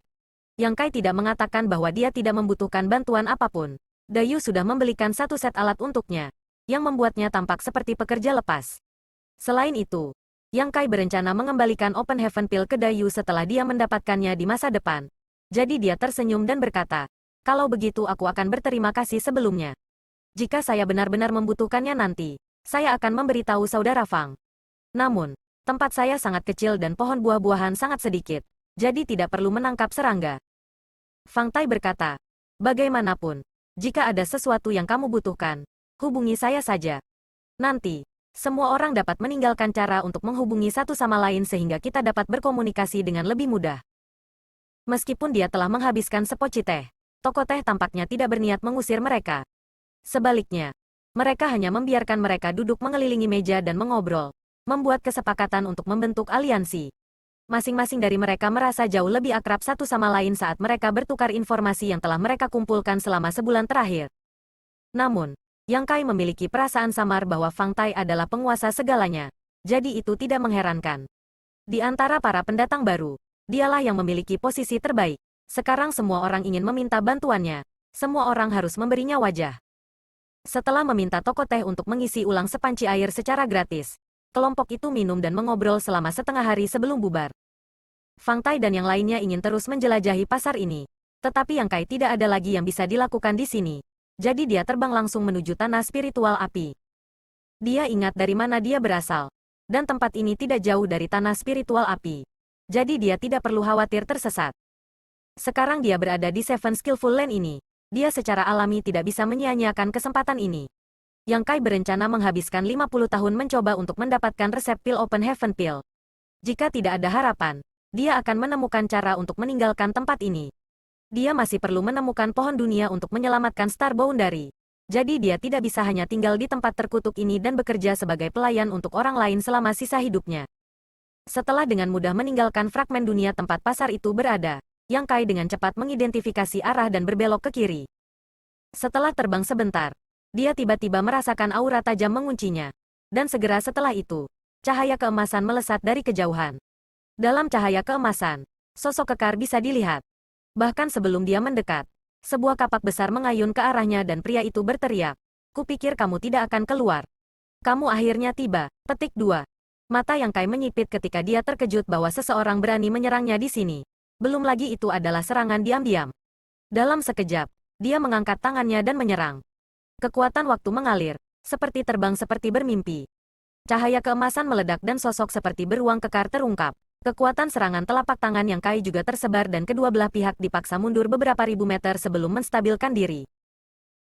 Yang Kai tidak mengatakan bahwa dia tidak membutuhkan bantuan apapun. Dayu sudah membelikan satu set alat untuknya, yang membuatnya tampak seperti pekerja lepas. Selain itu, Yang Kai berencana mengembalikan Open Heaven Pill ke Dayu setelah dia mendapatkannya di masa depan. Jadi dia tersenyum dan berkata, kalau begitu aku akan berterima kasih sebelumnya. Jika saya benar-benar membutuhkannya nanti, saya akan memberitahu saudara Fang. Namun, tempat saya sangat kecil dan pohon buah-buahan sangat sedikit, jadi tidak perlu menangkap serangga. Fang Tai berkata, bagaimanapun, jika ada sesuatu yang kamu butuhkan, hubungi saya saja. Nanti, semua orang dapat meninggalkan cara untuk menghubungi satu sama lain sehingga kita dapat berkomunikasi dengan lebih mudah. Meskipun dia telah menghabiskan sepoci teh, toko teh tampaknya tidak berniat mengusir mereka. Sebaliknya, mereka hanya membiarkan mereka duduk mengelilingi meja dan mengobrol, membuat kesepakatan untuk membentuk aliansi. Masing-masing dari mereka merasa jauh lebih akrab satu sama lain saat mereka bertukar informasi yang telah mereka kumpulkan selama sebulan terakhir. Namun, Yang Kai memiliki perasaan samar bahwa Fang Tai adalah penguasa segalanya, jadi itu tidak mengherankan. Di antara para pendatang baru, dialah yang memiliki posisi terbaik. Sekarang semua orang ingin meminta bantuannya. Semua orang harus memberinya wajah. Setelah meminta toko teh untuk mengisi ulang sepanci air secara gratis, kelompok itu minum dan mengobrol selama setengah hari sebelum bubar. Fang Tai dan yang lainnya ingin terus menjelajahi pasar ini. Tetapi Yang Kai tidak ada lagi yang bisa dilakukan di sini. Jadi dia terbang langsung menuju tanah spiritual api. Dia ingat dari mana dia berasal. Dan tempat ini tidak jauh dari tanah spiritual api. Jadi dia tidak perlu khawatir tersesat. Sekarang dia berada di Seven Skillful Land ini. Dia secara alami tidak bisa menyia-nyiakan kesempatan ini. Yang Kai berencana menghabiskan 50 tahun mencoba untuk mendapatkan resep pil Open Heaven Pill. Jika tidak ada harapan, dia akan menemukan cara untuk meninggalkan tempat ini. Dia masih perlu menemukan pohon dunia untuk menyelamatkan Star Boundary. Jadi dia tidak bisa hanya tinggal di tempat terkutuk ini dan bekerja sebagai pelayan untuk orang lain selama sisa hidupnya. Setelah dengan mudah meninggalkan fragmen dunia tempat pasar itu berada, Yang Kai dengan cepat mengidentifikasi arah dan berbelok ke kiri. Setelah terbang sebentar, dia tiba-tiba merasakan aura tajam menguncinya. Dan segera setelah itu, cahaya keemasan melesat dari kejauhan. Dalam cahaya keemasan, sosok kekar bisa dilihat. Bahkan sebelum dia mendekat, sebuah kapak besar mengayun ke arahnya dan pria itu berteriak, kupikir kamu tidak akan keluar. Kamu akhirnya tiba. Petik 2. Mata Yang Kai menyipit ketika dia terkejut bahwa seseorang berani menyerangnya di sini. Belum lagi itu adalah serangan diam-diam. Dalam sekejap, dia mengangkat tangannya dan menyerang. Kekuatan waktu mengalir, seperti terbang seperti bermimpi. Cahaya keemasan meledak dan sosok seperti beruang kekar terungkap. Kekuatan serangan telapak tangan Yang Kai juga tersebar dan kedua belah pihak dipaksa mundur beberapa ribu meter sebelum menstabilkan diri.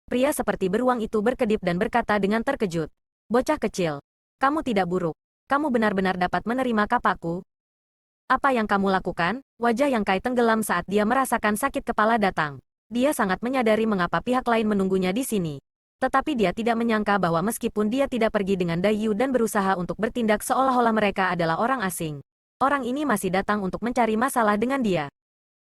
Pria seperti beruang itu berkedip dan berkata dengan terkejut, bocah kecil, kamu tidak buruk. Kamu benar-benar dapat menerima kapakku? Apa yang kamu lakukan? Wajah Yang Kai tenggelam saat dia merasakan sakit kepala datang. Dia sangat menyadari mengapa pihak lain menunggunya di sini. Tetapi dia tidak menyangka bahwa meskipun dia tidak pergi dengan Dayu dan berusaha untuk bertindak seolah-olah mereka adalah orang asing, orang ini masih datang untuk mencari masalah dengan dia.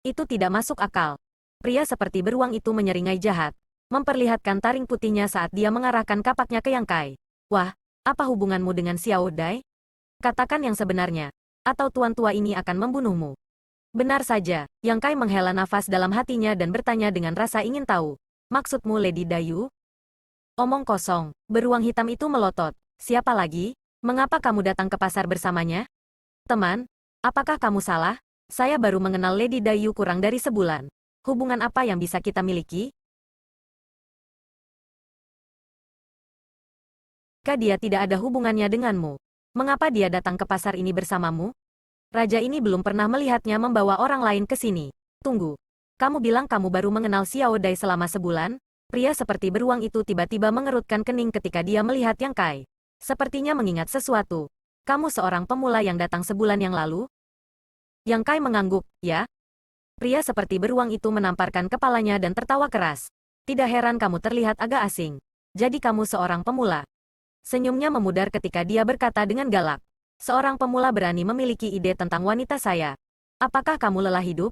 Itu tidak masuk akal. Pria seperti beruang itu menyeringai jahat, memperlihatkan taring putihnya saat dia mengarahkan kapaknya ke Yang Kai. Wah, apa hubunganmu dengan Xiao Dai? Katakan yang sebenarnya, atau tuan tua ini akan membunuhmu. Benar saja, Yang Kai menghela nafas dalam hatinya dan bertanya dengan rasa ingin tahu. Maksudmu Lady Dayu? Omong kosong, beruang hitam itu melotot. Siapa lagi? Mengapa kamu datang ke pasar bersamanya? Teman, apakah kamu salah? Saya baru mengenal Lady Dayu kurang dari sebulan. Hubungan apa yang bisa kita miliki? Dia tidak ada hubungannya denganmu. Mengapa dia datang ke pasar ini bersamamu? Raja ini belum pernah melihatnya membawa orang lain ke sini. Tunggu. Kamu bilang kamu baru mengenal Xiao Dai selama sebulan? Pria seperti beruang itu tiba-tiba mengerutkan kening ketika dia melihat Yang Kai. Sepertinya mengingat sesuatu. Kamu seorang pemula yang datang sebulan yang lalu? Yang Kai mengangguk, ya? Pria seperti beruang itu menamparkan kepalanya dan tertawa keras. Tidak heran kamu terlihat agak asing. Jadi kamu seorang pemula. Senyumnya memudar ketika dia berkata dengan galak. Seorang pemula berani memiliki ide tentang wanita saya. Apakah kamu lelah hidup?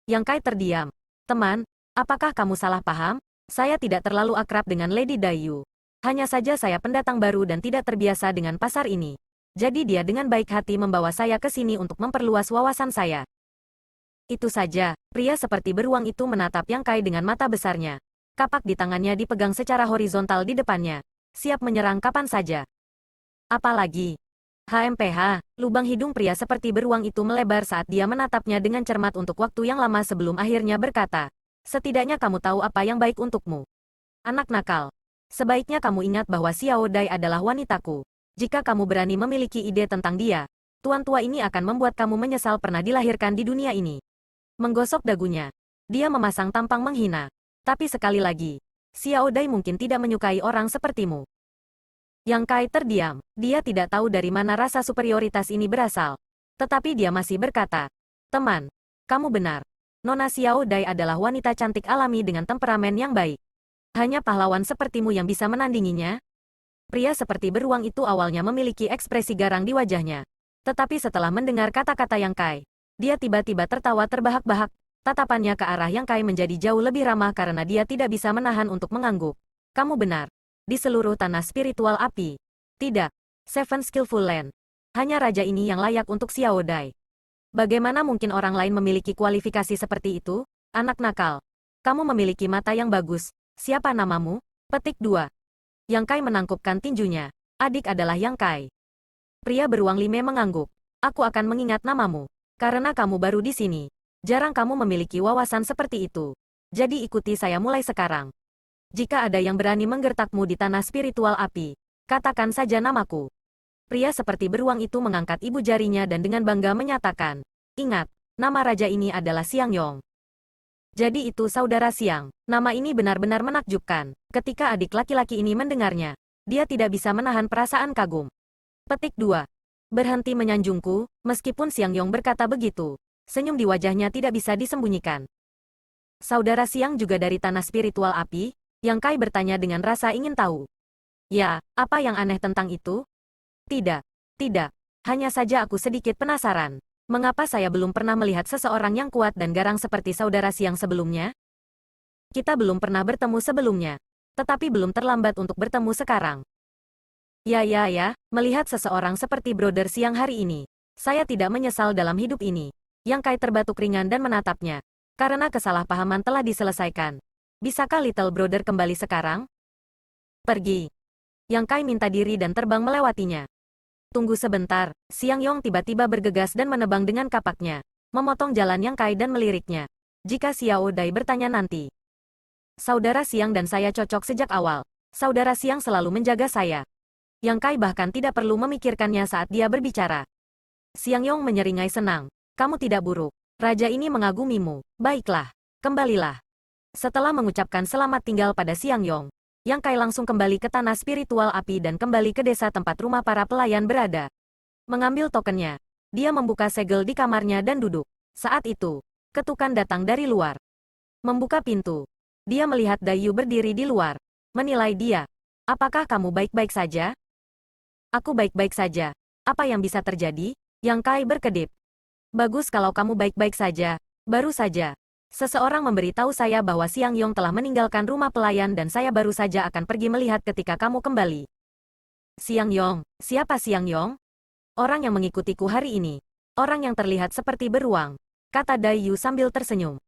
Yang Kai terdiam. Teman, apakah kamu salah paham? Saya tidak terlalu akrab dengan Lady Dayu. Hanya saja saya pendatang baru dan tidak terbiasa dengan pasar ini. Jadi dia dengan baik hati membawa saya ke sini untuk memperluas wawasan saya. Itu saja, pria seperti beruang itu menatap Yang Kai dengan mata besarnya. Kapak di tangannya dipegang secara horizontal di depannya. Siap menyerang kapan saja. Apalagi, HMPH, lubang hidung pria seperti beruang itu melebar saat dia menatapnya dengan cermat untuk waktu yang lama sebelum akhirnya berkata, setidaknya kamu tahu apa yang baik untukmu. Anak nakal. Sebaiknya kamu ingat bahwa Xiao Dai adalah wanitaku. Jika kamu berani memiliki ide tentang dia, tuan tua ini akan membuat kamu menyesal pernah dilahirkan di dunia ini. Menggosok dagunya. Dia memasang tampang menghina. Tapi sekali lagi, Xiao Dai mungkin tidak menyukai orang sepertimu. Yang Kai terdiam. Dia tidak tahu dari mana rasa superioritas ini berasal. Tetapi dia masih berkata, teman, kamu benar. Nona Xiao Dai adalah wanita cantik alami dengan temperamen yang baik. Hanya pahlawan sepertimu yang bisa menandinginya. Pria seperti beruang itu awalnya memiliki ekspresi garang di wajahnya. Tetapi setelah mendengar kata-kata Yang Kai, dia tiba-tiba tertawa terbahak-bahak. Tatapannya ke arah Yang Kai menjadi jauh lebih ramah karena dia tidak bisa menahan untuk mengangguk. Kamu benar. Di seluruh tanah spiritual api. Tidak. Seven Skillful Land. Hanya raja ini yang layak untuk Xiao Dai. Bagaimana mungkin orang lain memiliki kualifikasi seperti itu? Anak nakal. Kamu memiliki mata yang bagus. Siapa namamu? Petik 2. Yang Kai menangkupkan tinjunya. Adik adalah Yang Kai. Pria beruang lime mengangguk. Aku akan mengingat namamu. Karena kamu baru di sini. Jarang kamu memiliki wawasan seperti itu. Jadi ikuti saya mulai sekarang. Jika ada yang berani menggertakmu di tanah spiritual api, katakan saja namaku. Pria seperti beruang itu mengangkat ibu jarinya dan dengan bangga menyatakan, ingat, nama raja ini adalah Xiang Yong. Jadi itu saudara Xiang. Nama ini benar-benar menakjubkan. Ketika adik laki-laki ini mendengarnya, dia tidak bisa menahan perasaan kagum. Petik 2. Berhenti menyanjungku, meskipun Xiang Yong berkata begitu. Senyum di wajahnya tidak bisa disembunyikan. Saudara Xiang juga dari tanah spiritual api? Yang Kai bertanya dengan rasa ingin tahu. Ya, apa yang aneh tentang itu? Tidak. Tidak. Hanya saja aku sedikit penasaran. Mengapa saya belum pernah melihat seseorang yang kuat dan garang seperti saudara Xiang sebelumnya? Kita belum pernah bertemu sebelumnya. Tetapi belum terlambat untuk bertemu sekarang. Ya, melihat seseorang seperti Brother Xiang hari ini. Saya tidak menyesal dalam hidup ini. Yang Kai terbatuk ringan dan menatapnya. Karena kesalahpahaman telah diselesaikan. Bisakah Little Brother kembali sekarang? Pergi. Yang Kai minta diri dan terbang melewatinya. Tunggu sebentar, Xiang Yong tiba-tiba bergegas dan menebang dengan kapaknya. Memotong jalan Yang Kai dan meliriknya. Jika Xiao Dai bertanya nanti. Saudara Xiang dan saya cocok sejak awal. Saudara Xiang selalu menjaga saya. Yang Kai bahkan tidak perlu memikirkannya saat dia berbicara. Xiang Yong menyeringai senang. Kamu tidak buruk. Raja ini mengagumimu. Baiklah. Kembalilah. Setelah mengucapkan selamat tinggal pada Xiang Yong, Yang Kai langsung kembali ke tanah spiritual api dan kembali ke desa tempat rumah para pelayan berada. Mengambil tokennya. Dia membuka segel di kamarnya dan duduk. Saat itu, ketukan datang dari luar. Membuka pintu. Dia melihat Dayu berdiri di luar. Menilai dia. Apakah kamu baik-baik saja? Aku baik-baik saja. Apa yang bisa terjadi? Yang Kai berkedip. Bagus kalau kamu baik-baik saja. Baru saja. Seseorang memberitahu saya bahwa Siang Yong telah meninggalkan rumah pelayan dan saya baru saja akan pergi melihat ketika kamu kembali. Siang Yong? Siapa Siang Yong? Orang yang mengikutiku hari ini. Orang yang terlihat seperti beruang. Kata Dayu sambil tersenyum.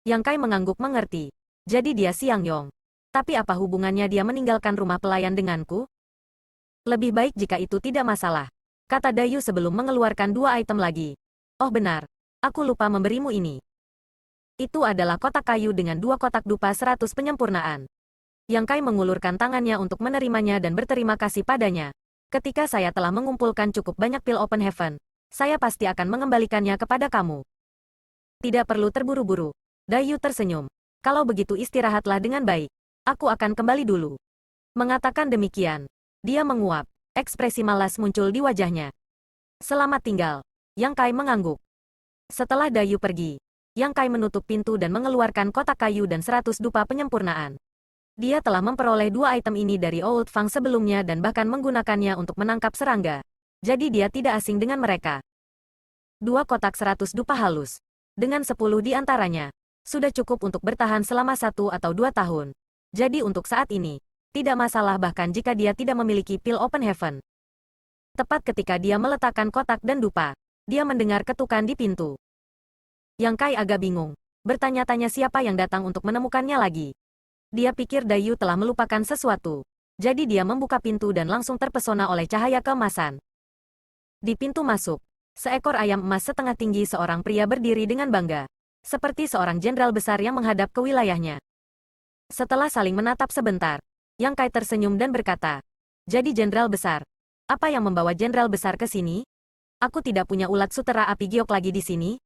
Yang Kai mengangguk mengerti. Jadi dia Siang Yong. Tapi apa hubungannya dia meninggalkan rumah pelayan denganku? Lebih baik jika itu tidak masalah. Kata Dayu sebelum mengeluarkan 2 item lagi. Oh benar. Aku lupa memberimu ini. Itu adalah kotak kayu dengan 2 kotak dupa 100 penyempurnaan. Yang Kai mengulurkan tangannya untuk menerimanya dan berterima kasih padanya. Ketika saya telah mengumpulkan cukup banyak pil Open Heaven, saya pasti akan mengembalikannya kepada kamu. Tidak perlu terburu-buru. Dayu tersenyum. Kalau begitu istirahatlah dengan baik. Aku akan kembali dulu. Mengatakan demikian, dia menguap. Ekspresi malas muncul di wajahnya. Selamat tinggal. Yang Kai mengangguk. Setelah Dayu pergi, Yang Kai menutup pintu dan mengeluarkan kotak kayu dan 100 dupa penyempurnaan. Dia telah memperoleh 2 item ini dari Old Fang sebelumnya dan bahkan menggunakannya untuk menangkap serangga. Jadi dia tidak asing dengan mereka. 2 kotak 100 dupa halus. Dengan 10 di antaranya, sudah cukup untuk bertahan selama 1 atau 2 tahun. Jadi untuk saat ini, tidak masalah bahkan jika dia tidak memiliki pil Open Heaven. Tepat ketika dia meletakkan kotak dan dupa, dia mendengar ketukan di pintu. Yang Kai agak bingung. Bertanya-tanya siapa yang datang untuk menemukannya lagi. Dia pikir Dayu telah melupakan sesuatu. Jadi dia membuka pintu dan langsung terpesona oleh cahaya keemasan. Di pintu masuk, seekor ayam emas setengah tinggi seorang pria berdiri dengan bangga. Seperti seorang jenderal besar yang menghadap ke wilayahnya. Setelah saling menatap sebentar, Yang Kai tersenyum dan berkata, "Jadi jenderal besar. Apa yang membawa jenderal besar ke sini? Aku tidak punya ulat sutera api giok lagi di sini."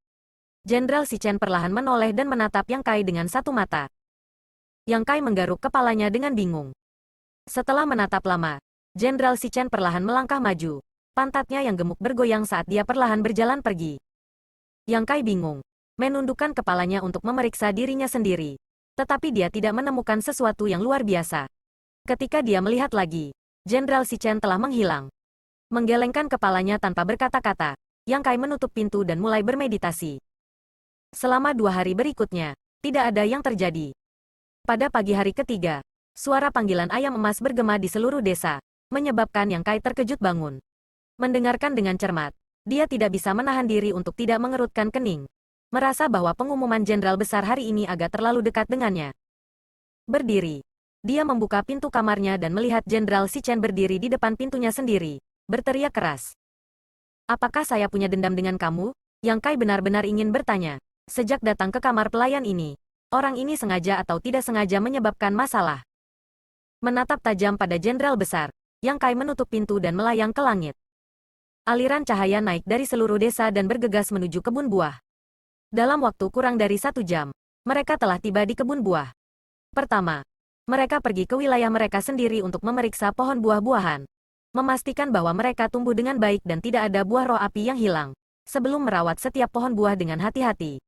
Jenderal Si Chen perlahan menoleh dan menatap Yang Kai dengan satu mata. Yang Kai menggaruk kepalanya dengan bingung. Setelah menatap lama, Jenderal Si Chen perlahan melangkah maju. Pantatnya yang gemuk bergoyang saat dia perlahan berjalan pergi. Yang Kai bingung, menundukkan kepalanya untuk memeriksa dirinya sendiri. Tetapi dia tidak menemukan sesuatu yang luar biasa. Ketika dia melihat lagi, Jenderal Si Chen telah menghilang. Menggelengkan kepalanya tanpa berkata-kata, Yang Kai menutup pintu dan mulai bermeditasi. Selama 2 hari berikutnya, tidak ada yang terjadi. Pada pagi hari ketiga, suara panggilan ayam emas bergema di seluruh desa, menyebabkan Yang Kai terkejut bangun. Mendengarkan dengan cermat, dia tidak bisa menahan diri untuk tidak mengerutkan kening. Merasa bahwa pengumuman jenderal besar hari ini agak terlalu dekat dengannya. Berdiri, dia membuka pintu kamarnya dan melihat Jenderal Si Chen berdiri di depan pintunya sendiri, berteriak keras. "Apakah saya punya dendam dengan kamu?" Yang Kai benar-benar ingin bertanya. Sejak datang ke kamar pelayan ini, orang ini sengaja atau tidak sengaja menyebabkan masalah. Menatap tajam pada jenderal besar, Yang Kai menutup pintu dan melayang ke langit. Aliran cahaya naik dari seluruh desa dan bergegas menuju kebun buah. Dalam waktu kurang dari 1 jam, mereka telah tiba di kebun buah. Pertama, mereka pergi ke wilayah mereka sendiri untuk memeriksa pohon buah-buahan. Memastikan bahwa mereka tumbuh dengan baik dan tidak ada buah roh api yang hilang. Sebelum merawat setiap pohon buah dengan hati-hati.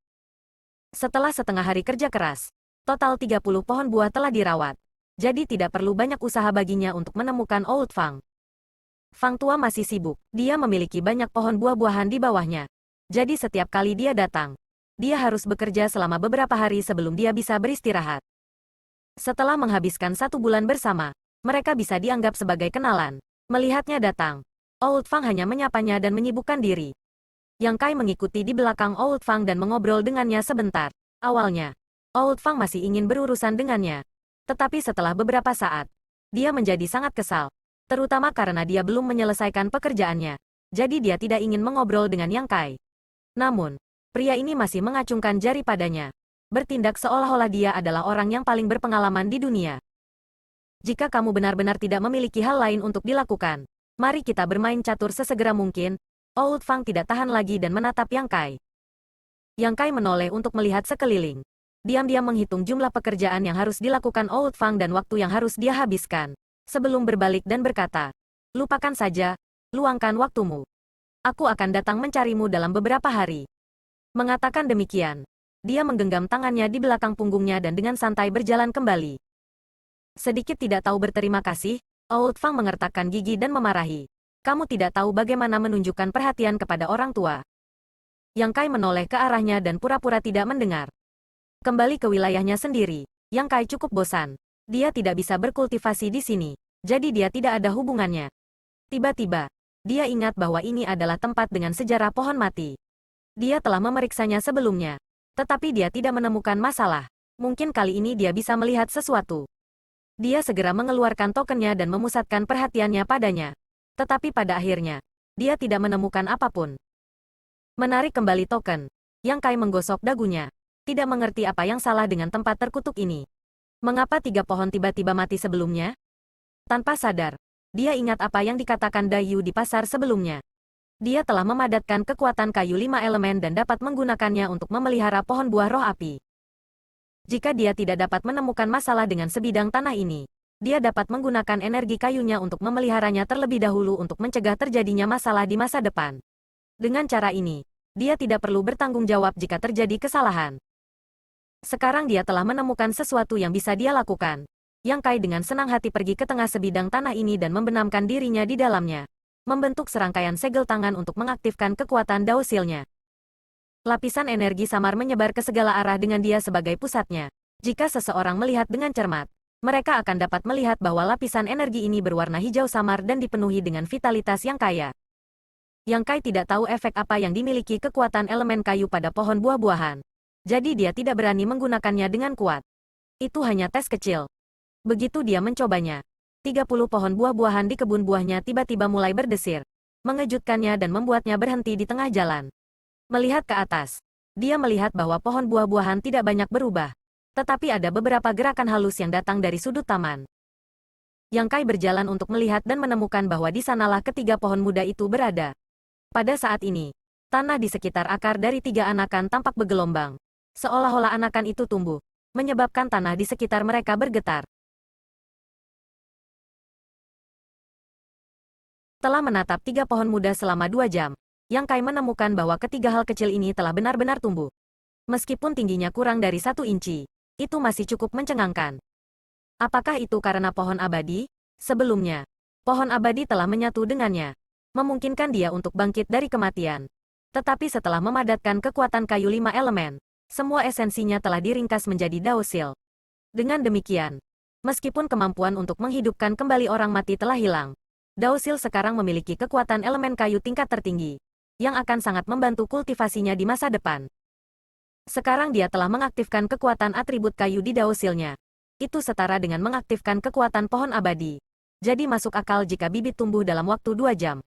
Setelah setengah hari kerja keras, total 30 pohon buah telah dirawat. Jadi tidak perlu banyak usaha baginya untuk menemukan Old Fang. Fang tua masih sibuk, dia memiliki banyak pohon buah-buahan di bawahnya. Jadi setiap kali dia datang, dia harus bekerja selama beberapa hari sebelum dia bisa beristirahat. Setelah menghabiskan 1 bulan bersama, mereka bisa dianggap sebagai kenalan. Melihatnya datang, Old Fang hanya menyapanya dan menyibukkan diri. Yang Kai mengikuti di belakang Old Fang dan mengobrol dengannya sebentar. Awalnya, Old Fang masih ingin berurusan dengannya. Tetapi setelah beberapa saat, dia menjadi sangat kesal. Terutama karena dia belum menyelesaikan pekerjaannya. Jadi dia tidak ingin mengobrol dengan Yang Kai. Namun, pria ini masih mengacungkan jari padanya. Bertindak seolah-olah dia adalah orang yang paling berpengalaman di dunia. Jika kamu benar-benar tidak memiliki hal lain untuk dilakukan, mari kita bermain catur sesegera mungkin. Old Fang tidak tahan lagi dan menatap Yang Kai. Yang Kai menoleh untuk melihat sekeliling. Diam-diam menghitung jumlah pekerjaan yang harus dilakukan Old Fang dan waktu yang harus dia habiskan. Sebelum berbalik dan berkata, "Lupakan saja, luangkan waktumu." Aku akan datang mencarimu dalam beberapa hari. Mengatakan demikian, dia menggenggam tangannya di belakang punggungnya dan dengan santai berjalan kembali. Sedikit tidak tahu berterima kasih, Old Fang mengertakkan gigi dan memarahi. Kamu tidak tahu bagaimana menunjukkan perhatian kepada orang tua. Yang Kai menoleh ke arahnya dan pura-pura tidak mendengar. Kembali ke wilayahnya sendiri, Yang Kai cukup bosan. Dia tidak bisa berkultivasi di sini, jadi dia tidak ada hubungannya. Tiba-tiba, dia ingat bahwa ini adalah tempat dengan sejarah pohon mati. Dia telah memeriksanya sebelumnya, tetapi dia tidak menemukan masalah. Mungkin kali ini dia bisa melihat sesuatu. Dia segera mengeluarkan tokennya dan memusatkan perhatiannya padanya. Tetapi pada akhirnya, dia tidak menemukan apapun. Menarik kembali token, Yang Kai menggosok dagunya. Tidak mengerti apa yang salah dengan tempat terkutuk ini. Mengapa 3 pohon tiba-tiba mati sebelumnya? Tanpa sadar, dia ingat apa yang dikatakan Dayu di pasar sebelumnya. Dia telah memadatkan kekuatan kayu 5 elemen dan dapat menggunakannya untuk memelihara pohon buah roh api. Jika dia tidak dapat menemukan masalah dengan sebidang tanah ini, dia dapat menggunakan energi kayunya untuk memeliharanya terlebih dahulu untuk mencegah terjadinya masalah di masa depan. Dengan cara ini, dia tidak perlu bertanggung jawab jika terjadi kesalahan. Sekarang dia telah menemukan sesuatu yang bisa dia lakukan. Yang Kai dengan senang hati pergi ke tengah sebidang tanah ini dan membenamkan dirinya di dalamnya. Membentuk serangkaian segel tangan untuk mengaktifkan kekuatan Daosilnya. Lapisan energi samar menyebar ke segala arah dengan dia sebagai pusatnya. Jika seseorang melihat dengan cermat, mereka akan dapat melihat bahwa lapisan energi ini berwarna hijau samar dan dipenuhi dengan vitalitas yang kaya. Yang Kai tidak tahu efek apa yang dimiliki kekuatan elemen kayu pada pohon buah-buahan. Jadi dia tidak berani menggunakannya dengan kuat. Itu hanya tes kecil. Begitu dia mencobanya, 30 pohon buah-buahan di kebun buahnya tiba-tiba mulai berdesir, mengejutkannya dan membuatnya berhenti di tengah jalan. Melihat ke atas, dia melihat bahwa pohon buah-buahan tidak banyak berubah, tetapi ada beberapa gerakan halus yang datang dari sudut taman. Yang Kai berjalan untuk melihat dan menemukan bahwa di sanalah ketiga pohon muda itu berada. Pada saat ini, tanah di sekitar akar dari 3 anakan tampak bergelombang, seolah-olah anakan itu tumbuh, menyebabkan tanah di sekitar mereka bergetar. Telah menatap 3 pohon muda selama 2 jam, Yang Kai menemukan bahwa ketiga hal kecil ini telah benar-benar tumbuh. Meskipun tingginya kurang dari 1 inci, itu masih cukup mencengangkan. Apakah itu karena pohon abadi? Sebelumnya, pohon abadi telah menyatu dengannya, memungkinkan dia untuk bangkit dari kematian. Tetapi setelah memadatkan kekuatan kayu 5 elemen, semua esensinya telah diringkas menjadi Daosil. Dengan demikian, meskipun kemampuan untuk menghidupkan kembali orang mati telah hilang, Daosil sekarang memiliki kekuatan elemen kayu tingkat tertinggi, yang akan sangat membantu kultivasinya di masa depan. Sekarang dia telah mengaktifkan kekuatan atribut kayu di Daosilnya. Itu setara dengan mengaktifkan kekuatan pohon abadi. Jadi masuk akal jika bibit tumbuh dalam waktu 2 jam.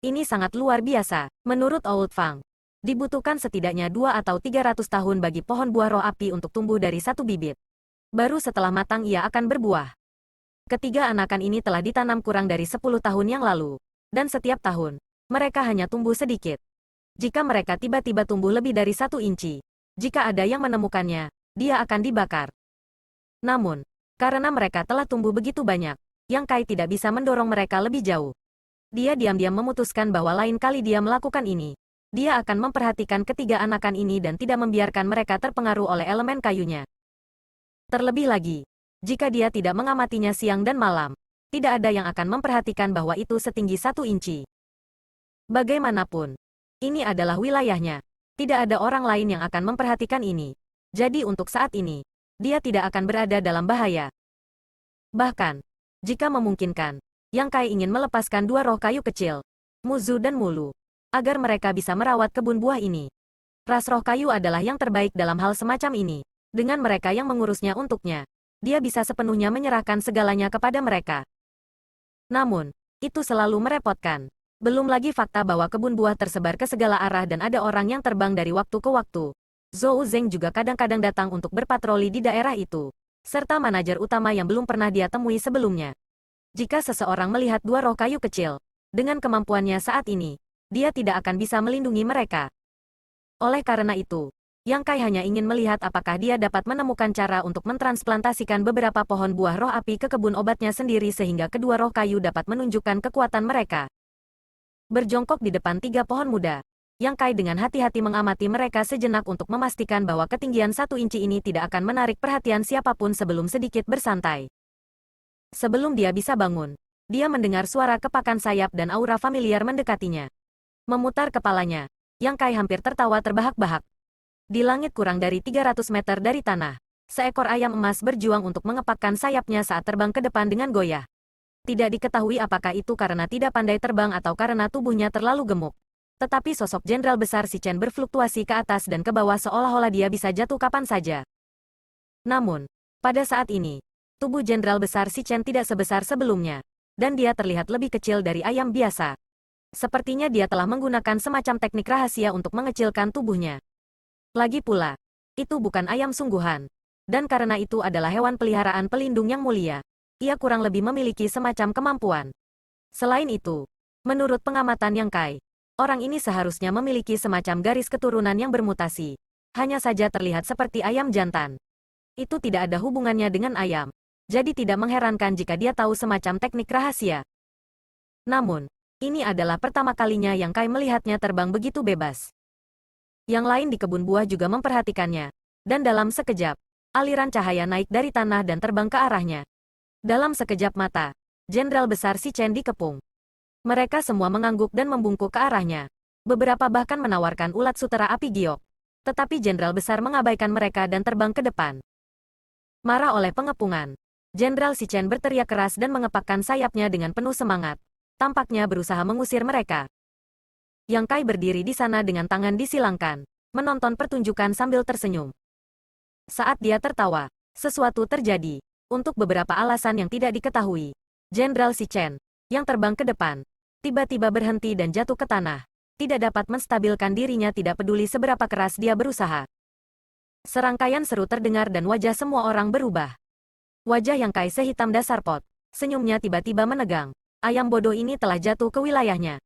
Ini sangat luar biasa, menurut Old Fang. Dibutuhkan setidaknya 2 atau 300 tahun bagi pohon buah roh api untuk tumbuh dari 1 bibit. Baru setelah matang ia akan berbuah. Ketiga anakan ini telah ditanam kurang dari 10 tahun yang lalu. Dan setiap tahun, mereka hanya tumbuh sedikit. Jika mereka tiba-tiba tumbuh lebih dari 1 inci, jika ada yang menemukannya, dia akan dibakar. Namun, karena mereka telah tumbuh begitu banyak, Yang Kai tidak bisa mendorong mereka lebih jauh. Dia diam-diam memutuskan bahwa lain kali dia melakukan ini, dia akan memperhatikan ketiga anakan ini dan tidak membiarkan mereka terpengaruh oleh elemen kayunya. Terlebih lagi, jika dia tidak mengamatinya siang dan malam, tidak ada yang akan memperhatikan bahwa itu setinggi 1 inci. Bagaimanapun, ini adalah wilayahnya. Tidak ada orang lain yang akan memperhatikan ini. Jadi untuk saat ini, dia tidak akan berada dalam bahaya. Bahkan, jika memungkinkan, Yang Kai ingin melepaskan 2 roh kayu kecil, Muzu dan Mulu, agar mereka bisa merawat kebun buah ini. Ras roh kayu adalah yang terbaik dalam hal semacam ini. Dengan mereka yang mengurusnya untuknya, dia bisa sepenuhnya menyerahkan segalanya kepada mereka. Namun, itu selalu merepotkan. Belum lagi fakta bahwa kebun buah tersebar ke segala arah dan ada orang yang terbang dari waktu ke waktu. Zhou Zeng juga kadang-kadang datang untuk berpatroli di daerah itu, serta manajer utama yang belum pernah dia temui sebelumnya. Jika seseorang melihat 2 roh kayu kecil, dengan kemampuannya saat ini, dia tidak akan bisa melindungi mereka. Oleh karena itu, Yang Kai hanya ingin melihat apakah dia dapat menemukan cara untuk mentransplantasikan beberapa pohon buah roh api ke kebun obatnya sendiri sehingga kedua roh kayu dapat menunjukkan kekuatan mereka. berjongkok di depan 3 pohon muda. Yang Kai dengan hati-hati mengamati mereka sejenak untuk memastikan bahwa ketinggian 1 inci ini tidak akan menarik perhatian siapapun sebelum sedikit bersantai. Sebelum dia bisa bangun, dia mendengar suara kepakan sayap dan aura familiar mendekatinya. Memutar kepalanya, Yang Kai hampir tertawa terbahak-bahak. Di langit kurang dari 300 meter dari tanah, seekor ayam emas berjuang untuk mengepakkan sayapnya saat terbang ke depan dengan goyah. Tidak diketahui apakah itu karena tidak pandai terbang atau karena tubuhnya terlalu gemuk. Tetapi sosok jenderal besar Si Chen berfluktuasi ke atas dan ke bawah seolah-olah dia bisa jatuh kapan saja. Namun, pada saat ini, tubuh jenderal besar Si Chen tidak sebesar sebelumnya, dan dia terlihat lebih kecil dari ayam biasa. Sepertinya dia telah menggunakan semacam teknik rahasia untuk mengecilkan tubuhnya. Lagi pula, itu bukan ayam sungguhan. Dan karena itu adalah hewan peliharaan pelindung yang mulia, ia kurang lebih memiliki semacam kemampuan. Selain itu, menurut pengamatan Yang Kai, orang ini seharusnya memiliki semacam garis keturunan yang bermutasi. Hanya saja terlihat seperti ayam jantan. Itu tidak ada hubungannya dengan ayam. Jadi tidak mengherankan jika dia tahu semacam teknik rahasia. Namun, ini adalah pertama kalinya Yang Kai melihatnya terbang begitu bebas. Yang lain di kebun buah juga memperhatikannya. Dan dalam sekejap, aliran cahaya naik dari tanah dan terbang ke arahnya. Dalam sekejap mata, Jenderal Besar Si Chen dikepung. Mereka semua mengangguk dan membungkuk ke arahnya. Beberapa bahkan menawarkan ulat sutera api giok. Tetapi Jenderal Besar mengabaikan mereka dan terbang ke depan. Marah oleh pengepungan, Jenderal Si Chen berteriak keras dan mengepakkan sayapnya dengan penuh semangat. Tampaknya berusaha mengusir mereka. Yang Kai berdiri di sana dengan tangan disilangkan, menonton pertunjukan sambil tersenyum. Saat dia tertawa, sesuatu terjadi. Untuk beberapa alasan yang tidak diketahui, Jenderal Si Chen, yang terbang ke depan, tiba-tiba berhenti dan jatuh ke tanah. Tidak dapat menstabilkan dirinya tidak peduli seberapa keras dia berusaha. Serangkaian seru terdengar dan wajah semua orang berubah. Wajah Yang Kai sehitam dasar pot. Senyumnya tiba-tiba menegang. Ayam bodoh ini telah jatuh ke wilayahnya.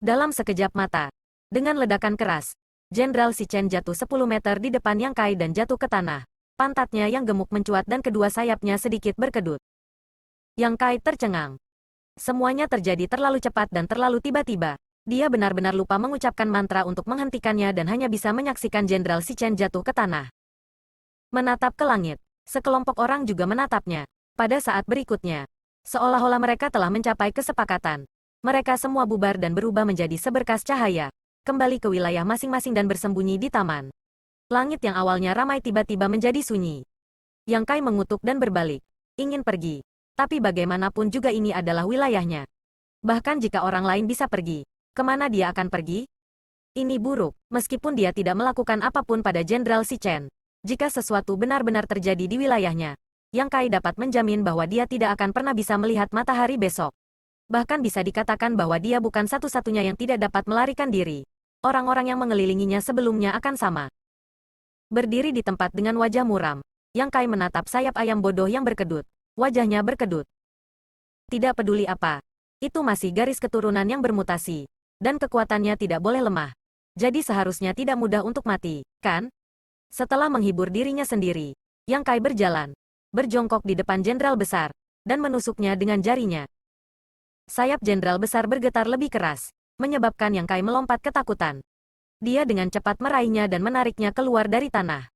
Dalam sekejap mata, dengan ledakan keras, Jenderal Si Chen jatuh 10 meter di depan Yang Kai dan jatuh ke tanah. Pantatnya yang gemuk mencuat dan kedua sayapnya sedikit berkedut. Yang Kai tercengang. Semuanya terjadi terlalu cepat dan terlalu tiba-tiba. Dia benar-benar lupa mengucapkan mantra untuk menghentikannya dan hanya bisa menyaksikan Jenderal Si Chen jatuh ke tanah. Menatap ke langit, sekelompok orang juga menatapnya. Pada saat berikutnya, seolah-olah mereka telah mencapai kesepakatan. Mereka semua bubar dan berubah menjadi seberkas cahaya, kembali ke wilayah masing-masing dan bersembunyi di taman. Langit yang awalnya ramai tiba-tiba menjadi sunyi. Yang Kai mengutuk dan berbalik, ingin pergi. Tapi bagaimanapun juga ini adalah wilayahnya. Bahkan jika orang lain bisa pergi, kemana dia akan pergi? Ini buruk, meskipun dia tidak melakukan apapun pada Jenderal Si Chen. Jika sesuatu benar-benar terjadi di wilayahnya, Yang Kai dapat menjamin bahwa dia tidak akan pernah bisa melihat matahari besok. Bahkan bisa dikatakan bahwa dia bukan satu-satunya yang tidak dapat melarikan diri. Orang-orang yang mengelilinginya sebelumnya akan sama. Berdiri di tempat dengan wajah muram, Yang Kai menatap sayap ayam bodoh yang berkedut. Wajahnya berkedut. Tidak peduli apa. Itu masih garis keturunan yang bermutasi. Dan kekuatannya tidak boleh lemah. Jadi seharusnya tidak mudah untuk mati, kan? Setelah menghibur dirinya sendiri, Yang Kai berjalan, berjongkok di depan Jenderal Besar, dan menusuknya dengan jarinya. Sayap Jenderal Besar bergetar lebih keras, menyebabkan Yang Kai melompat ketakutan. Dia dengan cepat meraihnya dan menariknya keluar dari tanah.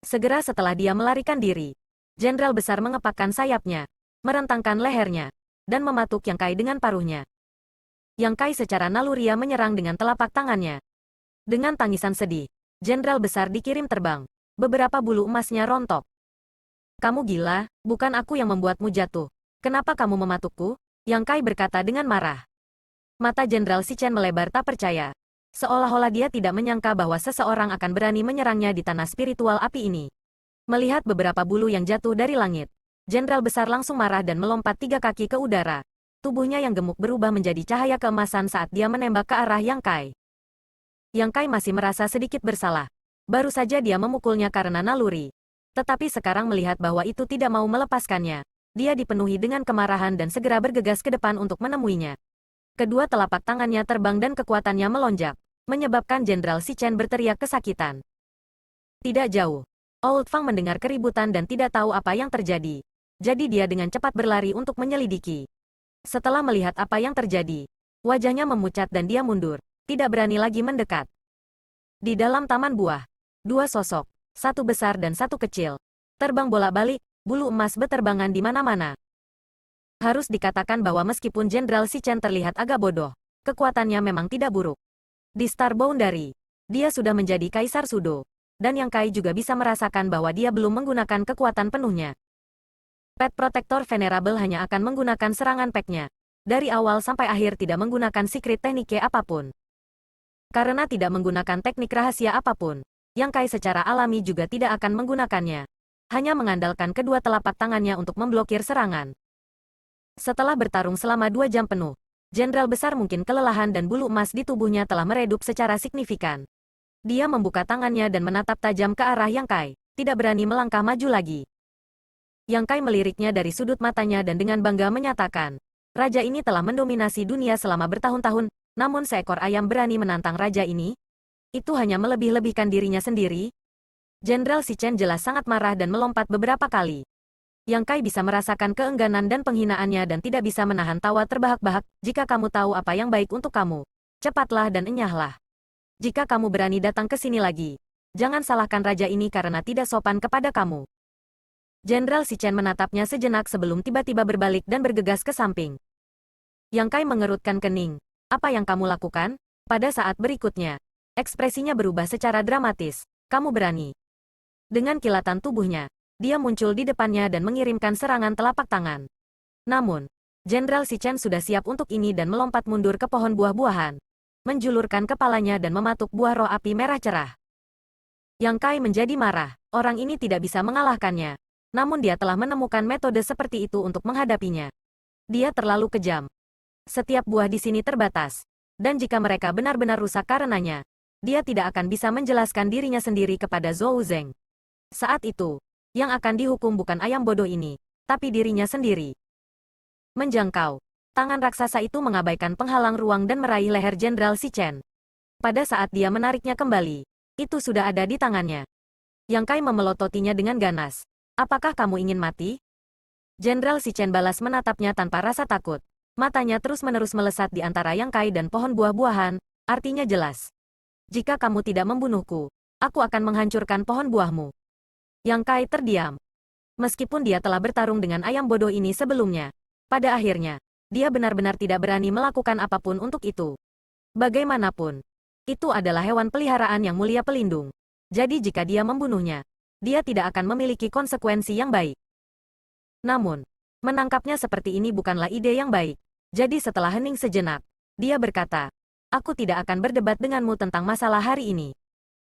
Segera setelah dia melarikan diri, Jenderal Besar mengepakkan sayapnya, merentangkan lehernya, dan mematuk Yang Kai dengan paruhnya. Yang Kai secara naluriah menyerang dengan telapak tangannya. Dengan tangisan sedih, Jenderal Besar dikirim terbang. Beberapa bulu emasnya rontok. Kamu gila, bukan aku yang membuatmu jatuh. Kenapa kamu mematukku? Yang Kai berkata dengan marah. Mata Jenderal Si Chen melebar tak percaya. Seolah-olah dia tidak menyangka bahwa seseorang akan berani menyerangnya di tanah spiritual api ini. Melihat beberapa bulu yang jatuh dari langit, Jenderal Besar langsung marah dan melompat 3 kaki ke udara. Tubuhnya yang gemuk berubah menjadi cahaya keemasan saat dia menembak ke arah Yang Kai. Yang Kai masih merasa sedikit bersalah. Baru saja dia memukulnya karena naluri. Tetapi sekarang melihat bahwa itu tidak mau melepaskannya, dia dipenuhi dengan kemarahan dan segera bergegas ke depan untuk menemuinya. Kedua telapak tangannya terbang dan kekuatannya melonjak, menyebabkan Jenderal Si Chen berteriak kesakitan. Tidak jauh, Old Fang mendengar keributan dan tidak tahu apa yang terjadi. Jadi dia dengan cepat berlari untuk menyelidiki. Setelah melihat apa yang terjadi, Wajahnya memucat dan dia mundur, tidak berani lagi mendekat. Di dalam taman buah, dua sosok, satu besar dan satu kecil, terbang bolak-balik, bulu emas beterbangan di mana-mana. Harus dikatakan bahwa meskipun Jenderal Shi Chen terlihat agak bodoh, kekuatannya memang tidak buruk. Di Star Boundary, dia sudah menjadi Kaisar Sudo, dan Yang Kai juga bisa merasakan bahwa dia belum menggunakan kekuatan penuhnya. Pet Protector Venerable hanya akan menggunakan serangan pack-nya. Dari awal sampai akhir tidak menggunakan secret teknik apapun. Karena tidak menggunakan teknik rahasia apapun, Yang Kai secara alami juga tidak akan menggunakannya. Hanya mengandalkan kedua telapak tangannya untuk memblokir serangan. Setelah bertarung selama 2 jam penuh, Jenderal Besar mungkin kelelahan dan bulu emas di tubuhnya telah meredup secara signifikan. Dia membuka tangannya dan menatap tajam ke arah Yang Kai, tidak berani melangkah maju lagi. Yang Kai meliriknya dari sudut matanya dan dengan bangga menyatakan, raja ini telah mendominasi dunia selama bertahun-tahun, namun seekor ayam berani menantang raja ini? Itu hanya melebih-lebihkan dirinya sendiri. Jenderal Shi Chen jelas sangat marah dan melompat beberapa kali. Yang Kai bisa merasakan keengganan dan penghinaannya dan tidak bisa menahan tawa terbahak-bahak. Jika kamu tahu apa yang baik untuk kamu, cepatlah dan enyahlah. Jika kamu berani datang ke sini lagi, jangan salahkan raja ini karena tidak sopan kepada kamu. Jenderal Shi Chen menatapnya sejenak sebelum tiba-tiba berbalik dan bergegas ke samping. Yang Kai mengerutkan kening. Apa yang kamu lakukan? Pada saat berikutnya, ekspresinya berubah secara dramatis. Kamu berani. Dengan kilatan tubuhnya, dia muncul di depannya dan mengirimkan serangan telapak tangan. Namun, Jenderal Shi Chen sudah siap untuk ini dan melompat mundur ke pohon buah-buahan, menjulurkan kepalanya dan mematuk buah roh api merah cerah. Yang Kai menjadi marah, orang ini tidak bisa mengalahkannya. Namun dia telah menemukan metode seperti itu untuk menghadapinya. Dia terlalu kejam. Setiap buah di sini terbatas. Dan jika mereka benar-benar rusak karenanya, dia tidak akan bisa menjelaskan dirinya sendiri kepada Zhou Zeng. Saat itu, yang akan dihukum bukan ayam bodoh ini, tapi dirinya sendiri. Menjangkau. Tangan raksasa itu mengabaikan penghalang ruang dan meraih leher Jenderal Shi Chen. Pada saat dia menariknya kembali, itu sudah ada di tangannya. Yang Kai memelototinya dengan ganas. Apakah kamu ingin mati? Jenderal Shi Chen balas menatapnya tanpa rasa takut. Matanya terus-menerus melesat di antara Yang Kai dan pohon buah-buahan, artinya jelas. Jika kamu tidak membunuhku, aku akan menghancurkan pohon buahmu. Yang Kai terdiam. Meskipun dia telah bertarung dengan ayam bodoh ini sebelumnya, pada akhirnya, dia benar-benar tidak berani melakukan apapun untuk itu. Bagaimanapun, itu adalah hewan peliharaan yang mulia pelindung. Jadi jika dia membunuhnya, dia tidak akan memiliki konsekuensi yang baik. Namun, menangkapnya seperti ini bukanlah ide yang baik. Jadi setelah hening sejenak, dia berkata, aku tidak akan berdebat denganmu tentang masalah hari ini.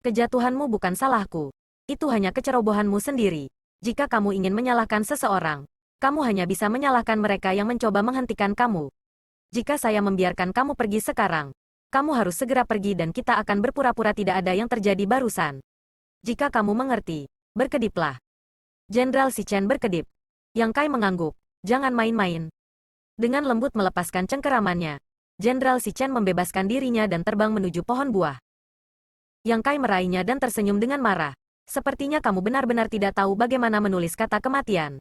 Kejatuhanmu bukan salahku. Itu hanya kecerobohanmu sendiri. Jika kamu ingin menyalahkan seseorang, kamu hanya bisa menyalahkan mereka yang mencoba menghentikan kamu. Jika saya membiarkan kamu pergi sekarang, kamu harus segera pergi dan kita akan berpura-pura tidak ada yang terjadi barusan. Jika kamu mengerti, berkediplah. Jenderal Shi Chen berkedip. Yang Kai mengangguk. Jangan main-main. Dengan lembut melepaskan cengkeramannya, Jenderal Shi Chen membebaskan dirinya dan terbang menuju pohon buah. Yang Kai meraihnya dan tersenyum dengan marah. Sepertinya kamu benar-benar tidak tahu bagaimana menulis kata kematian.